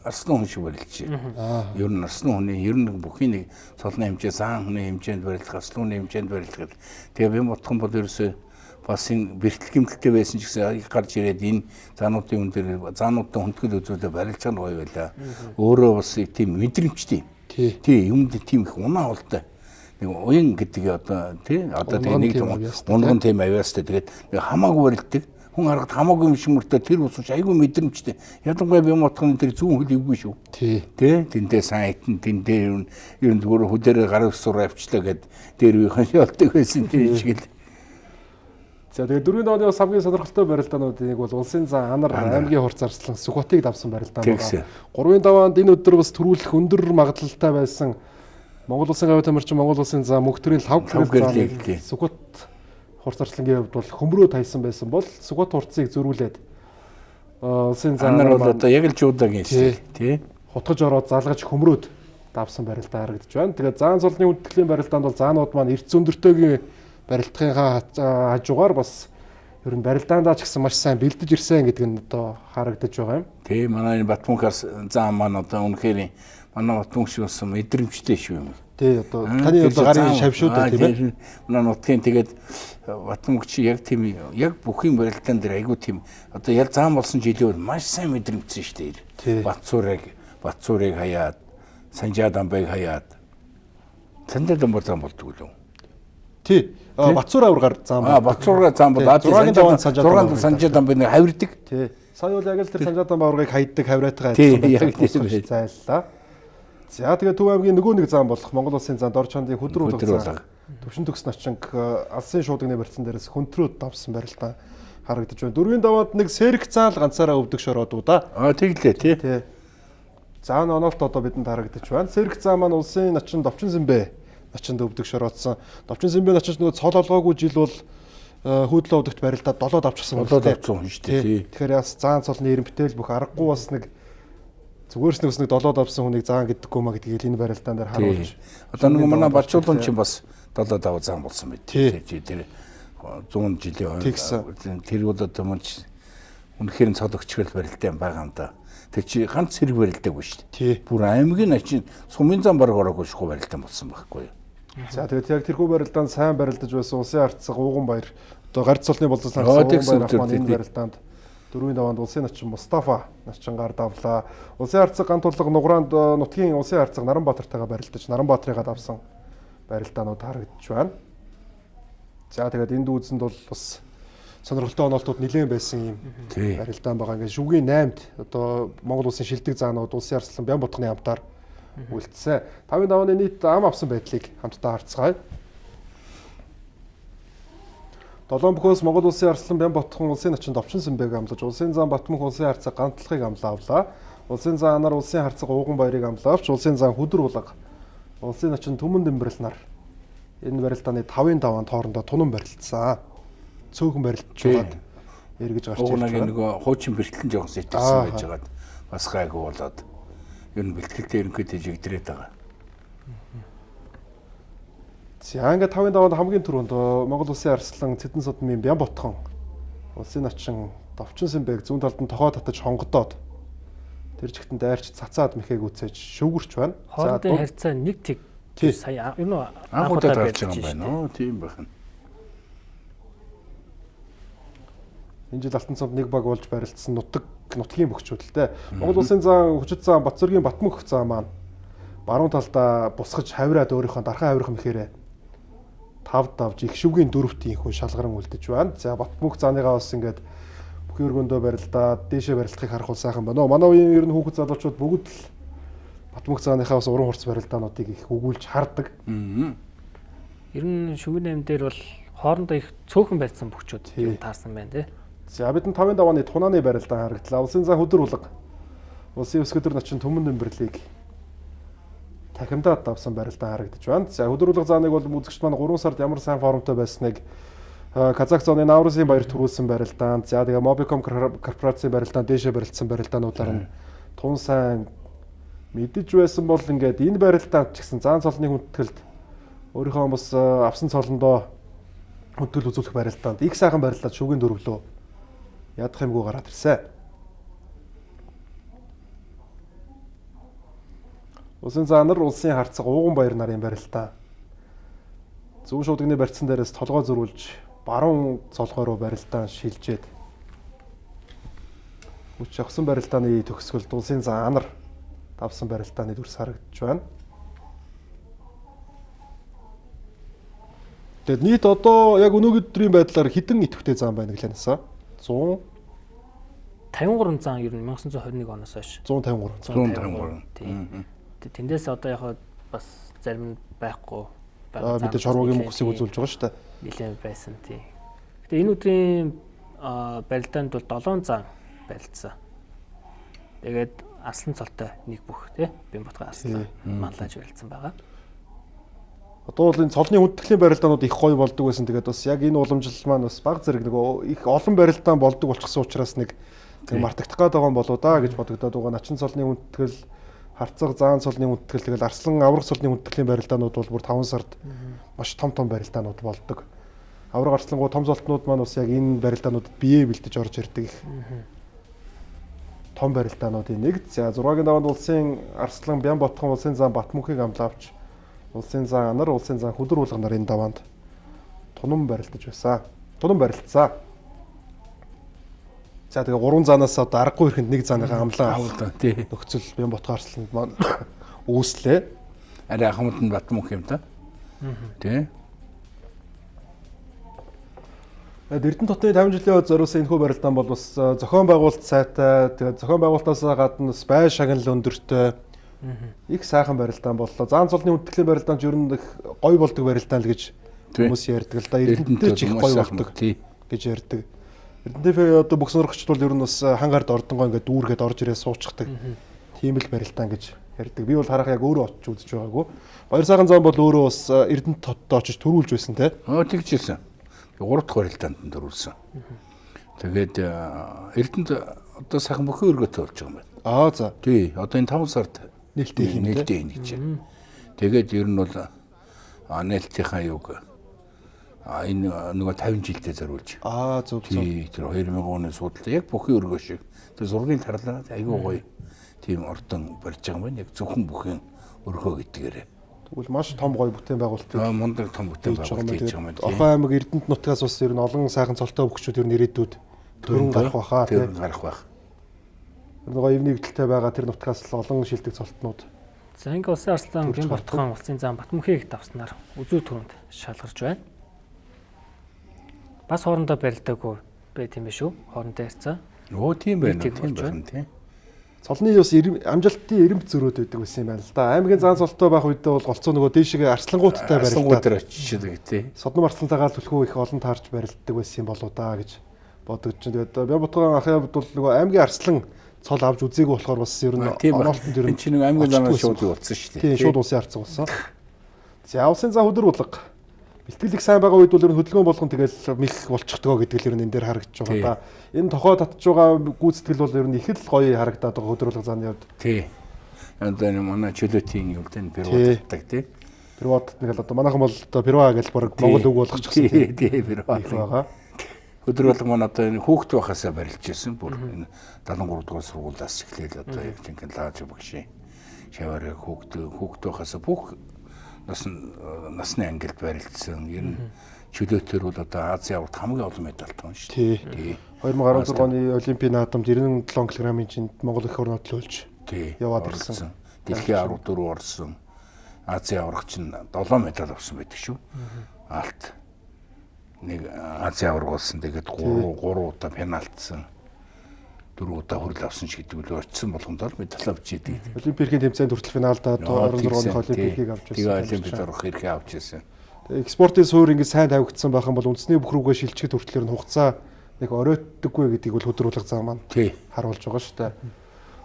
арслан хүн шиг барилж байна. Ер нь арслан хүний ер нь бүхий нэг цолны хэмжээ, зан хүний хэмжээнд барилдах, арслан хүний хэмжээнд барилдах. Тэгээ Бямбутхан бол ерөөсөө бас энэ бэртэл гэмтэлтэй байсан ч гэсэн гарч ирээд энэ заануудын үн дээр заануудын хүндгэл үзүүлээ барилж байгаа нь гоё байлаа. Өөрөө бас тийм мэдрэмжтэй. Тий, юмд тийм их унаа болтой. Нэг уян гэдэг одоо тий одоо тэгээ нэг унган тийм авьяастай тэгээд хамаагүй барилддаг. Хүн харахад хамаагүй юм шиг мөртөө тэр ус айгүй мэдрэмжтэй. Ялангуяа Бямбутхан тэр зүүн хөл ивгүй шүү. Тий. Тэндээ сайн хитэн тэндээ ер нь зүгээр хөдөрөө гар усуур авчлаа гэд дээр үеийн ялдаг байсан тийм шиг л. За тэгээд 4-ийн давааны бас хамгийн сонирхолтой барилдаануудын нэг бол улсын зан Анар аймгийн хурц арслан Сүхбатыг давсан барилдаан байна. 3-ийн даваанд энэ өдөр бас төрүүлэх өндөр магадлалтай байсан Монгол улсын гавь тамирчин Монгол улсын зан мөнхтрийн лав гэрлийг Сүхбат хурц арслангийн хувьд бол хөмрөө тайсан байсан бол Сүхбат хурцыг зөрүүлээд улсын зан Анар бол одоо яг л жуудагийн шүү тий. Хутгаж ороод залгаж хөмрөөд давсан барилдаан харагдаж байна. Тэгээд заан цолны үндэтгэлийн барилдаанд бол заанууд маань эрдэс өндөртөөгийн барилдахынхаа хажуугаар бас ер нь барилдаандаа ч гэсэн маш сайн бэлдэж ирсэн гэдэг нь одоо харагдаж байгаа юм. Тий, манай энэ Батмөнхаас зам маань одоо үнэхээр манай Батмөнх шиг болсон мэдрэмжтэй шүү юм. Тий, одоо таны одоо гарын шавшууд тийм ээ. Манай нутгийн тэгээд Батмөнх чи яг тийм яг бүхий барилдаан дээр айгүй тийм одоо яг зам болсон жилийн маш сайн мэдрэмжсэн шүү дээ. Батцуурыг хаяад, Санжаадамбайг хаяад. Санжаадамбай зам болдгоо л. Тий. Батцуур аваргаар зам. Батцуур зам бол 6-гийн даваанд Санжаадамбай нэг хавирдаг. Тий. Сая бол яг л тэр Санжаадамбай аваргыг хайддаг хавираатайгаа ажилласан байж зайллаа. За тэгээ Төв аймгийн нөгөө нэг зам болох Монгол улсын зан Дор чандын хөдөр улаан төвшин төгс начинг алсын шуудагны барьцсан дээрээс хөнтрөөд давсан барилдаан харагдаж байна. 4-ийн даваанд нэг сэрэг заал ганцаараа өвдөг шороодуу да. Тэглээ тий. Заан онолт одоо бидэнд харагдаж байна. Сэрэг зам маань улсын начин Довчин Сэмбэ начинд өвдөг шороодсон. Довчин Сэмбэ начинд нөгөө цол олгоогүй жил бол хөөдлөө өвдөгт барилдаад 7 давчихсан байна. 7 давцсан хүн шүү дээ. Тэгэхээр бас заан цолны ирэмтэл бүх аргагүй бас нэг зүгээрс нэг 7 давсан хүнийг заан гэдэггүй маа гэдгийг энэ барилдаан дээр харуулж. Одоо нэг манай Бачуулан ч бас 7 дав заан болсон байт. Тэр 100 жилийн тэр бол одоо мөн үнэхээр цологчгөл барилдаан байгаа юм да. Тэр чи ганц зэрэг барилдаагүй шүү дээ. Бүр аймгийн начин сумын зам бараг ороогүй шахуу барилдаан болсон байхгүй юу? За тэгээд яг тэрхүү барилдаанд сайн барилдаж байсан Улсын Арцаг Ууган баяр одоо гарц цолны боловсон Ууган баяр ахмад энэ барилдаанд 4-ийн даваанд улсын начин Мустафа начингаар давлаа. Улсын Арцаг гант тулга нуграанд нутгийн Улсын Арцаг Наранбаатартайгаа барилдаж Наранбаатрыгаа давсан барилдаанууд харагдаж байна. За тэгээд энэ дүүзэнд бол бас сонирхолтой онолтууд нэлээд байсан юм барилдаан байгаа. Ингээд шүгийн 8-д одоо Монгол улсын шилдэг заанууд Улсын Арслан Бямбутганы хамтаар үлдсэн. 5-ийн давааны нийт ам авсан байдлыг хамтдаа харцгаая. 7 бөхөөс Монгол улсын Арслан Бямбутхан улсын начин Довчин Сэмбэг амлаж, улсын зан Батмөнх улсын харцаг гантлахыг амлаа. Улсын зан Анар улсын харцаг Ууган баярыг амлаавч, улсын зан Хөдөр улга, улсын начин Түмэн Дэмбэрэл нар энэ барилдааны 5-ын даваанд хоорондоо тунан барилдсан. Цөөхөн барилдж байгаад эргэж гарч ирж байгаа. Нөгөө хуучин бэртлэн жоохон сэтгсэн байж байгаад бас гайгүй болоод ер нь бэлтгэлтэй ерөнхийдөө жигдрээд байгаа. За ингээд 5-5-нд хамгийн түрүүнд Монгол Улсын арслан Цэдэн Содмын Бямботхон улсын начин Довчинсын бэг зүүн талд нь тохоо татаж хонгодоод тэр жигтэн дайрч цацаад мэхэг үцээж шүүгэрч байна. Хоорондын харьцаа нэг тэг сая юу нөө анхудаа гарч байгаа юм байна уу? Тийм байна. Энэ жил Алтан цамд нэг баг болж барилдсан нутгийн бөхчүүд л дээ. Монгол Улсын зан хүчит зан Батцэргийн Батмөнх зан маань баруун талдаа бусгаж хавираад өөрийнхөө дархан хавирах мэхээрээ тав давж их шүгийн дөрөвтийн хүн шалгаран үлдэж байна. За Батмөнх зааныгаа бас ингээд бүхэн өргөндөө барилдаад дээшээ барилдахыг харах бол сайхан байна. Манай үеийн ер нь хүүхэд залуучууд бүгд л Батмөнх зааныхаа бас уран хурц барилдаануудыг их өгүүлж хардаг. Ер нь шүгэн 8 дээр бол хоорондоо их цөөхөн барьсан бөхчүүд юм таарсан байна тий. За бид нь 5-5-ны тунааны барилдаан харагдлаа. Улсын зан хөдөр улга улсын өсгөдөр начин Төмөн Нэмбэрлийг тахимдаад давсан барилдаан харагдаж байна. За хөдөр улга зааныг бол үзэгч маань 3 сард ямар сайн формтой байсныг Казахстаны Наврусын баяр төрүүлсэн барилдаан. За тэгээ Mobicom корпорацийн барилдаан дээшээ барилдсан барилдаануудаар нь тун сайн мэдэж байсан бол ингээд энэ барилдаанд ч гэсэн заан цолны хүндэтгэлд өөрийнхөө бас авсан цолондоо хүндэтгэл үзүүлэх барилдаанд их сайхан барилдаад шүгэн дөрвлөө ядах юмгүй гараад ирсэн. Улсын заанар улсын харцаг ууган баяр нарын барилдаан. Зөв шуудганы барьцсан дээрээс толгой зөрүүлж баруун цолгой руу барилдаан шилжээд хүч авсан барилдааны төгсгөлд улсын заанар давсан барилдааны дүрс харагдаж байна. Тэгэд нийт одоо яг өнөөдрийн байдлаар хэдэн идэвхтэй зам байна гэлээ насаа? 153 зам ер нь 1921 оноос хойш. 153. Тийм. Тэндээс одоо яг бас зарим нь байхгүй. Мэдээж хорвогийн мөнгөсийг үзүүлж байгаа шүү дээ. Нилээн байсан тийм. Гэтэ энэ өдрийн барилдаанд бол 7 зам барилдсан. Тэгээд арслан цолтой нэг бүх тий Бямботхон арслан манлаж барилдсан байгаа. Одоо бол энэ цолны хүндтгэлийн барилдаанууд их гоё болдог байсан. Тэгээд бас яг энэ уламжлал маань бас баг зэрэг нөгөө их олон барилдаан болдог болчихсон учраас нэг мартагдах гээд байгаа юм болоо да гэж бодогдоод байгаа. Начин цолны хүндэтгэл, харцаг заан цолны хүндэтгэл, тэгэл арслан аврах цолны хүндтгэлийн барилдаанууд бол бүр 5 сард маш том барилдаанууд болдог. Аврах арслангуу том золтнууд маань бас яг энэ барилдаануудад бие бэлдэж орж ирдэг их том барилдаануудын нэг. За 6-гийн даваанд улсын арслан Бямботхон улсын зан Батмөнхийг амлаавч улсын зан анар улсын зан хөдөр улга нарын даваанд тунам барилдаж байсан. Тунам барилдсан. За тэгээ 3 заанаас одоо аргагүй ихэнд нэг зааныхаа амлаа авалдан тий. нөхцөл Бямботхон арсланд маань үүслээ. Арай хамт нь Батмөнх юм та. Тий. Эрдэнэ дотны 50 жилийн хойд зориулсан энэхүү барилдаан бол бас зохион байгуулалт сайтай, тэгээд зохион байгуулалтаас гадна бас бай шагнал өндөртэй их сайхан барилдаан боллоо. Заан цолны хүндтгэлийн барилдаан ч ер нь их гоё болдог барилдаан л гэж хүмүүс ярьдаг л да. Эрдэнэтэй ч их гоё болдог гэж ярьдаг. Эрдэнэ одоо бүх сонирхогчд бол ер нь бас хангард ордонгоо ингээд дүүргээд орж ирээ суучдаг. Тийм л барилдаан гэж ярьдаг. Би бол харах яг өөрөө очиж үзэж байгаагүй. Баяр сайхан зам бол өөрөө бас Эрдэнэ хотод очиж төрүүлж байсан те. Тэгжсэн. 3 дахь барилдаанд төрүүлсэн. Тэгээд Эрдэнэт одоо сайхан бүхэн өргөтэй болж байгаа юм байна. За. Тий. Одоо энэ 5 сард нээлттэй юм гэж. Тэгээд ер нь бол нээлтийнхаа юг энэ нөгөө 50 жилдээ зориулж. Зөв. Тий. Тэр 2000 оны судалтай яг бүхэн өргөө шиг. Тэр зургийн тарлаа айгүй гоё. Тийм ордон барьж байгаа юм байна. Яг зөвхөн бүхэн өргөө гэдгээрээ. Тэгвэл маш том гоё бүтээн байгуулалт. Мундаг том бүтээн байгуулалт хийж байгаа юм байна. Орхон аймаг Эрдэнэт нутгаас бас ер нь олон сайхан цолтой бөхчүүд ер нь ирээдүйд төрөн гарах баха тийм. Төрөн гарах байх. Нөгөө ивний хөдөлтэй байгаа тэр нутгаас л олон шилдэг цолтнууд. За ингээ улсын арслан Бямботхон улсын зан Батмөнхийг давснаар үзүү түрүүнд шалгарч байна. Бас хоорондоо барилдаагүй байт юм биш үү? Хоорондоо харьцаа. Тийм байна. Тийм байна тийм. Цолны бас амжилтын эрэмт зөрөөд байдаг байсан юм байна л да. Аймгийн заан цолтой байх үедээ бол голцоо нөгөө дээшгээ арслангууттай барилдаад очиж тий. Содном арслантайгаа л түлхүү их олон таарч барилддаг байсан юм болоо да гэж бодож чинь. Тэгээд Бямботхон ахын хувьд бол нөгөө аймгийн арслан цол авч үзээгүй болохоор бас ер нь онолтонд ер нь чинь нэг аймгийн заанаа шууд болсон шүү дээ. Тийм шууд улсын арцсан болсон. За улсын зан хөдөр улга бэлтгэлэг сайн байгаа үед бол хөдөлгөөн болгон тэгэл мих болчихдгоо гэдэг л ер нь энэ дээр харагдаж байгаа да. Энэ тохоо татж байгаа гүйцэтгэл бол ер нь их л гоё харагдаад байгаа хөдөлгөөн зааны хувьд. Тий. Одоо энэ манай чөлөөтийн юу гэдэг нь перводдаг тий. Первод нэг л одоо манайхан бол одоо перва гэж баг монгол үг болгочихсон тий. Первод байгаа. Өдөр болго маань одоо энэ хүүхд байхасаа барилж ирсэн бүр энэ 73 дугаар сургуулиас эхлээл одоо яг жинхэнэ лааж багшийн шаваараа хүүхд байхасаа бүх насны ангилд барилдсан. Ер нь чөлөөтөр бол одоо Азийн аварт хамгийн олон медальтай хүн шүү дээ. Тий. 2016 оны Олимпийн наадамд 97 кг-ийн жинд Монгол эх орнод төлж яваад ирсэн. Дэлхийн 14 орсон. Азийн аваргач нь 7 медаль авсан байдаг шүү. Алт. Нэг Азийн аварга болсон. Тэгээд 3 удаа пенальтсан. 4 удаа хөрөл авсан ч гэдэг үл очсон болгонд л медаль авч идэг. Олимпийн тэмцээнд хүртэл финалдаа 14 оны Олимпикийг авч ирсэн. Тэгээ Олимпиад орох хэрэг авч ирсэн. Экспортын суур ингэ сайн тавигдсан байх юм бол үндэсний бүх рүүгээ шилжихэд хүртэл хугацаа нэг оройтдаггүй гэдгийг бол хөдөлгөөн зам маань харуулж байгаа шүү дээ.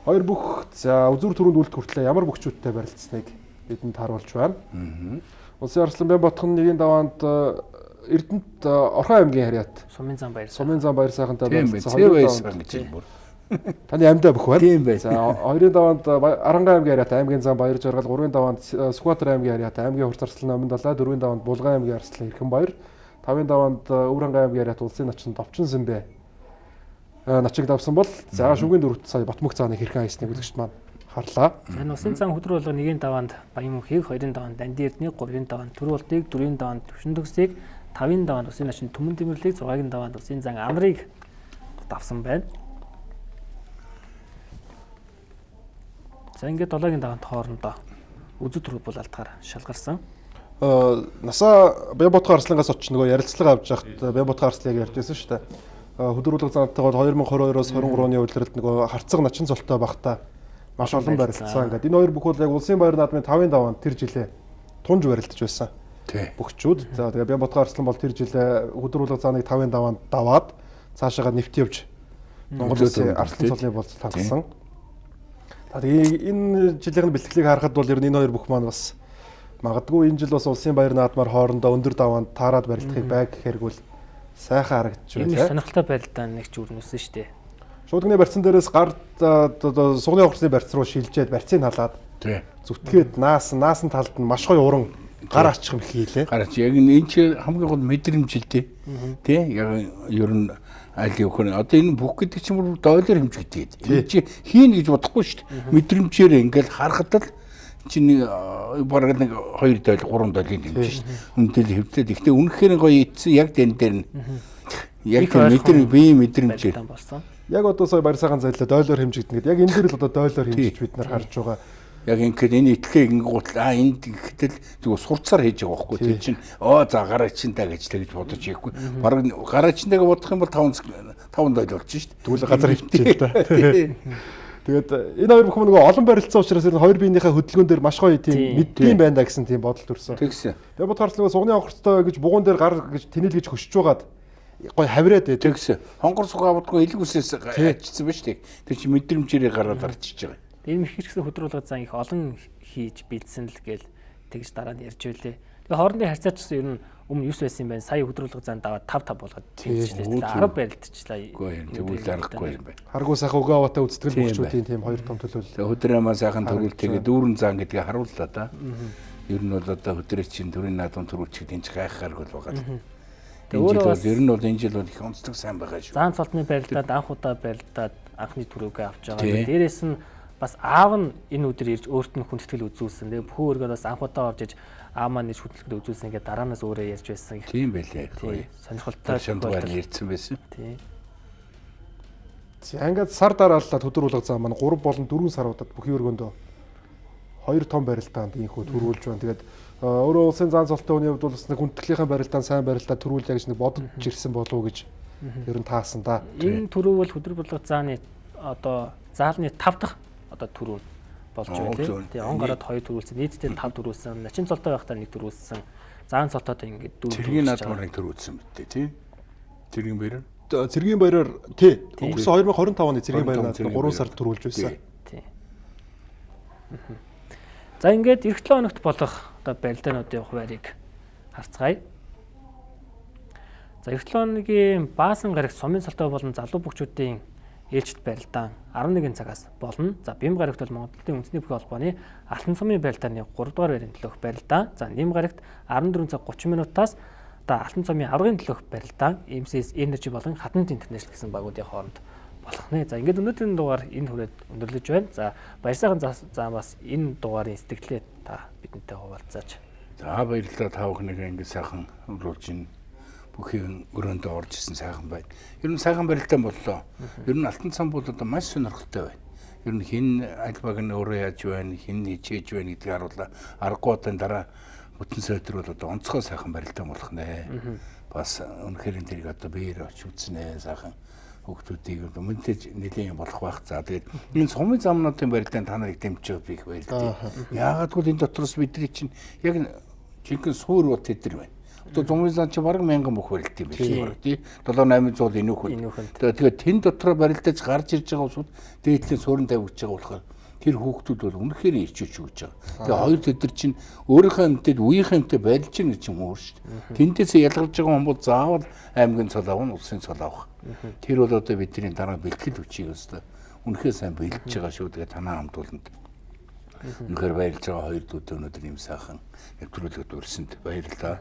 Хоёр бүх за үзүр төрөнд үлдэх хүртэл ямар бөхчүүдтэй барилцсныг бидэнд харуулж байна. Улсын Арслан Бямбатхан нэгэн даваанд Эрдэнэт Орхон аймгийн харьяат Сумын зам баяр сайхантай барилцсан. Хоёр даваанд гэж юм бүр. Таны амьдаа бүх байна. Тийм бай. За хоёрын даваанд Аранга аймгийн харьяат аймгийн зам баяр жаргал, гурван даваанд Сүхбаатар аймгийн харьяат аймгийн хурц арслан Номын далай, дөрвөн даваанд Булган аймгийн арслан Эрхэн баяр, тавын даваанд Өвранга аймгийн харьяат улсын начин Довчин Сэмбэ начиг давсан бол за шүгээн дөрөвт сая Батмөх цааны хэрхэн хайсныг үзэгчд маань харлаа. За энэ усын цан хөдөр болго нэгэн даваанд Баянмөнхийг, хоёрын даваанд Данди Эрдэнэгийг, гурвын даваанд Түр болдыг, дөрвийн даваанд Төвшин төгсийг, тавын даваанд усын начин Түмэн Тэмэрлийг, зургагийн даваанд усын зан Анрыг давсан байна. За ингээд 7-гийн даваанд хоорондоо үзү төрөв бол алтгаар шалгарсан. Насаа Бямбатхан Арслангаас очиж нөгөө ярилцлага авч яхад Бямбатхан Арслыг ярьж байсан шүү дээ. Хөдөлгөөн заантайгаар 2022-оос 23 оны удирдалд нөгөө харцаг начин золтой багтаа маш олон барилцсан. Ингээд энэ хоёр бүх бол яг улсын баяр наадмын 5-ын даваанд тэр жилээ тунж барилдаж байсан. Бөхчүүд. За тэгээ Бямбатхан Арслан бол тэр жилээ хөдөлгөөн зааныг 5-ын даваанд даваад цаашаагаа нэвт явж Монгол улсын Арслан цолны бол тавсан. Тэгээ энэ жилийн бэлтгэлийг харахад бол ер нь энэ хоёр бүх маань бас магадгүй энэ жил бас улсын баяр наадмаар хоорондоо өндөр даваанд таарад барилдахыг байг гэхэргүүл сайхан харагдаж байна. Энэ сонирхолтой байдлаа нэг ч үрнэсэн шүү дээ. Шуудганы барьцан дээрээс гард сугны хурцны барьц руу шилжээд барьцыг халаад зүтгээд наасан талд нь маш гоё уран гар ачих юм хийлээ. Гар ачих яг энэ чи хамгийн гол мэдрэмжилтэй. Тэ яг ер нь аль юу хөө одоо энэ бүх гэдэг чинь бүр дойлоор хэмж гэдэг. Энэ чи хийн гэж бодохгүй шүү дээ. Мэдрэмжээр ингээл харахад л чи нэг бараг нэг 2 дойл 3 дойлын хэмж шүү дээ. Үндэл хэвлээд ихтэй үнэхээр гоё ийдсэн яг дэн дээр нь яг бие мэдрэмжээр болсон. Яг одоо сая баяр сайхан зайлаа дойлоор хэмжигдэнэ гэдэг. Яг энэ дээр л одоо дойлоор хэмжиж бид нар харж байгаа. Яг ингээд энэ итлээ ингэгуут энд гэтэл зүгээр сурцаар хийж байгаа байхгүй тийм чинь за гараа чиндаа гэж тэгж бодож ийхгүй бараг гараа чиндаа бодох юм бол 5 дойл болж шít тэгвэл газар хөвчээ та тэгээд энэ хоёр бүхэн нөгөө олон барилцсан учраас энэ хоёр биенийхээ хөдөлгөөн дээр маш гоё тийм мэддэм байна да гэсэн тийм бодол төрсөн тэгсэн тэгээд бодохоорчлоо сугны онгорцтой гэж бугуун дээр гар гэж тэнэлгэж хөшөж байгаад гоё хавираад байд тэгсэн хонгор сугаа бодгоо илгүүсээс ачсан ба шít тэр чи мэдрэмжээрээ гараад арчиж байгаа. Энэ мэхэрхсэн хөдрүүлэг зан их олон хийж бэлдсэн л гээл тэгж дараа нь ярьж байлээ. Тэгээ хоорондын харьцаач гэсэн ер нь өмнө 9 байсан юм байна. Сая хөдрүүлэг зан даваад 5 болгоод тийжлээ. 10 барилдчихлаа. Тэгвэл аргагүй юм байна. Харгуу сайхан угааватай үзтгэл бөхчүүдийн тийм хоёр том төлөөлөл. Хөдрөөмөө сайхан төрүүл тэгээ дүүрэн зан гэдгийг харууллаа да. Ер нь бол одоо хөдрөө чинь төрийн наадам төрүүлчих энэ гайхахааргүй байгаа л. Энэ жил бол их онцлог сайн байгаа шүү. Заан цолтны барилдаад анх удаа барилдаад анхны төрөөгээ авч байгаа. Дээрээс нь бас аав нь энэ өдөр ирж өөрт нь хүндэтгэл үзүүлсэн. Тэгээ бүхэн өргөд бас анх удаа орж иж аав маань нэж хүндэтгэл үзүүлсэн. Ингээ дараанаас өөрөө ярьж байсан. Тийм байлээ. Сонирхолтой шандгаар ярьсан байсан. Тийм. За ингээд сар дарааллаад хөдөлгөөн зам маань 3 болон 4 сар удаад бүхий өргөндөө 2 том барилдаанд инхүү төрүүлж байна. Тэгээд өөрөө улсын зан цолтын хүний хувьд бол бас нэг хүндэтгэлийнхэн барилдаанд сайн барилдаа төрүүлээ гэж нэг бодож ирсэн болов уу гэж ер нь таасан да. Энэ төрөв бол хөдөлгөөн зааны одоо заалны 5 дахь одоо төрөв болж байна тийм. Тэгээ он гараад 2 төрүүлсэн, нийтдээ 5 төрүүлсэн, начин цолтой байхдаа 1 төрүүлсэн. Заан цолтойд ингээд 4 цэргийн наадмаар төрүүлсэн мэдээ тийм. Цэргийн баяраар. Цэргийн баяраар тий. Өнгөрсөн 2025 оны цэргийн баяраар 3 сард төрүүлж байсан. Тий. За ингээд эх 7 хоногт болох одоо барилдаануудын хуваарийг харцгаая. За эх 7 хоногийн Баасан гарагт сумын салтай болон залуу бүгчүүдийн ээлжид барилдаан 11 цагаас болно. За Бэм гарагт бол Монголын үндэсний бүхий холбооны Алтан сумын барилдааны 3 дугаар байрны төлөөх барилдаан. За Нэм гарагт 14 цаг 30 минутаас Алтан сумын аврагын төлөөх барилдаан MCS Energy болон Хатанд International гэсэн багуудын хооронд болох нэ. За ингээд өнөөдрийн дугаар энэ хүрээд өндөрлөж байна. За баяр сайхан замаас энэ дугаарын сэтгэлээ та бидэнтэй хуваалцаач. За баярлалаа та бүхнийг ингэ сайхан өглөөж ин бүхий өрөөндөө орж исэн сайхан байна. Ер нь сайхан барилдаан боллоо. Ер нь Алтан цам бол одоо маш сонирхолтой байна. Ер нь хин альбаг нь өөрөө яаж байна, хин хийж байна гэдгийг харуулаа. Аргагүй одоо дараа бүтэн сайтар бол одоо онцгой сайхан барилдаан болох нэ. Бас үнэхээр энэ дэрийг одоо биеэр очиж үзнэ сайхан хүүхдүүдийг өмнөж нэлийн болох байх. За тэгээд энэ сумын замнуудын барилдаан та нарыг дэмжиж байгааг баярлалаа. Яагаад гэвэл энэ дотроос бидний чинь яг жинхэнэ суур бол тэд нар байна. Одоо сумын зам чи бараг 1000 бүх барилт юм байна тий. 7-800 инүүхэнд. Тэгээд тэн дотроо барилдаж гарч ирж байгаа усуд дээдлийн суурин тавигдж байгаа болохоор тэр хүүхдүүд бол үнэхээр ирчүүч өгч байгаа. Тэгээ хоёр тэдэр чинь өөрийнхөө эмтэд үеийнхээ эмтэд байлж ийн гэж юм уу шүү дээ. Тэндээс ялгарч байгаа хүн бол заавал аймгийн цол авах, улсын цол авах. Тэр бол одоо бидний дараа бэлтгэл хүчийг өстой үнэхээр сайн бэлдэж байгаа шүү. Тэгээ танаа хамт уланд үнэхээр баярлж байгаа хоёр дүүд өнөөдөр юм сайхан нэвтрүүлэгт урьсанд баярлалаа.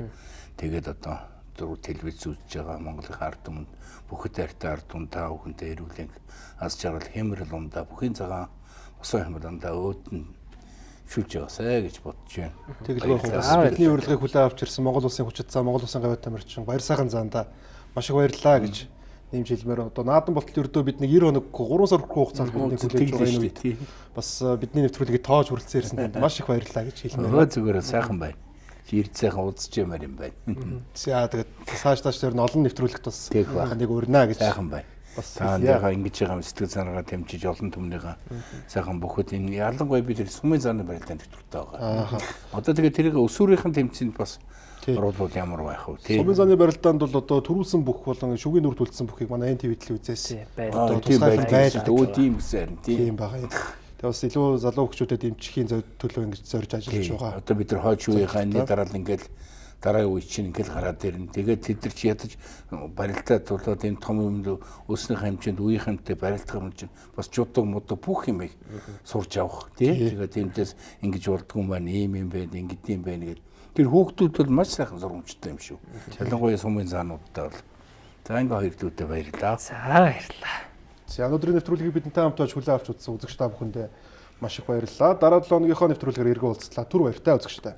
Тэгээд одоо зураг телевиз үзэж байгаа Монголын ард түмэнд бүхэл дайртай ард түмэн та бүхэнтэй эрүүлэн аз жаргал хэмрэл ундаа бүхийн цагаан босоо хэмрэлндээ өөдөн шүлж байгаасай гэж бодож байна. Тэгэлгүй бидний урилгыг хүлээн авч ирсэн Монгол улсын хүчит зам, Монгол улсын гавьяа тамирчин баяр сайхан заанда маш их баярлалаа гэж нэмж хэлмээр. Одоо наадан болтол ердөө бидний 90 хоног 3 сар хугацаанд бидний хүлээж байгаа энэ үед бас бидний нэвтрүүлгийг тоож хүрэлцэн ирсэн танд маш их баярлалаа гэж хэлмээр. Зүгээр сайхан байна. Ирд сайхан уудсч юмар юм байна. За тэгээд цааш дээр нь олон нэвтрүүлэгт бас нэг өрнө гэж сайхан байна. Бас таандайгаа ингэж байгаа сэтгэл санаагаа дэмжиж олон түмнийгаа сайхан бүхэд энэ ялангуяа бид сумын зааны барилдаанд нэвтрүүлдэг байгаа. Одоо тэгээд тэрийг өсвөрийнхэн тэмцээнд бас оруулбал ямар байх вэ? Сумын зааны барилдаанд бол одоо төрүүлсэн бүх болон шүгэний нүр төлсөн бүхийг манай НТV төлөв үзээс. Одоо тусгай байлаа. Өөдийм гэсэн тийм байгаа. Тэгээ бас илүү залуу хөгчүүдэд дэмжихийн төлөө ингэж зорж ажиллаж байгаа. Одоо бид нар хойч үеийнхээ энэ дараал ингээл дараагийн үе чинь ингээл гараад ирнэ. Тэгээд тэд нар чи ядаж барилтаа тулаад энэ том юм өснөх хэмжээнд үеийнхэнтэй барилдах юм чинь бас жудаг мудаг бүх юмыг сурж авах тий. Тэгээд энэс ингэж болдгоо маань ийм юм байна, ингэдэм юм байна гэдэг. Тэр хүүхдүүд бол маш сайхан сургамжтай юм шүү. Ялангуяа сумын заануудтай бол. За ингээ хоёр дүүтэй баярлалаа. За баярлалаа. За өнөөдрийн нэвтрүүлгийг бидэнтэй хамт олж хүлээн авч үзсэн үзэгч та бүхэндээ маш их баярлалаа. Дараа 7 хоногийнхоо нэвтрүүлгээр эргэн уулзлаа. Түр баяртай үзэгчтэй.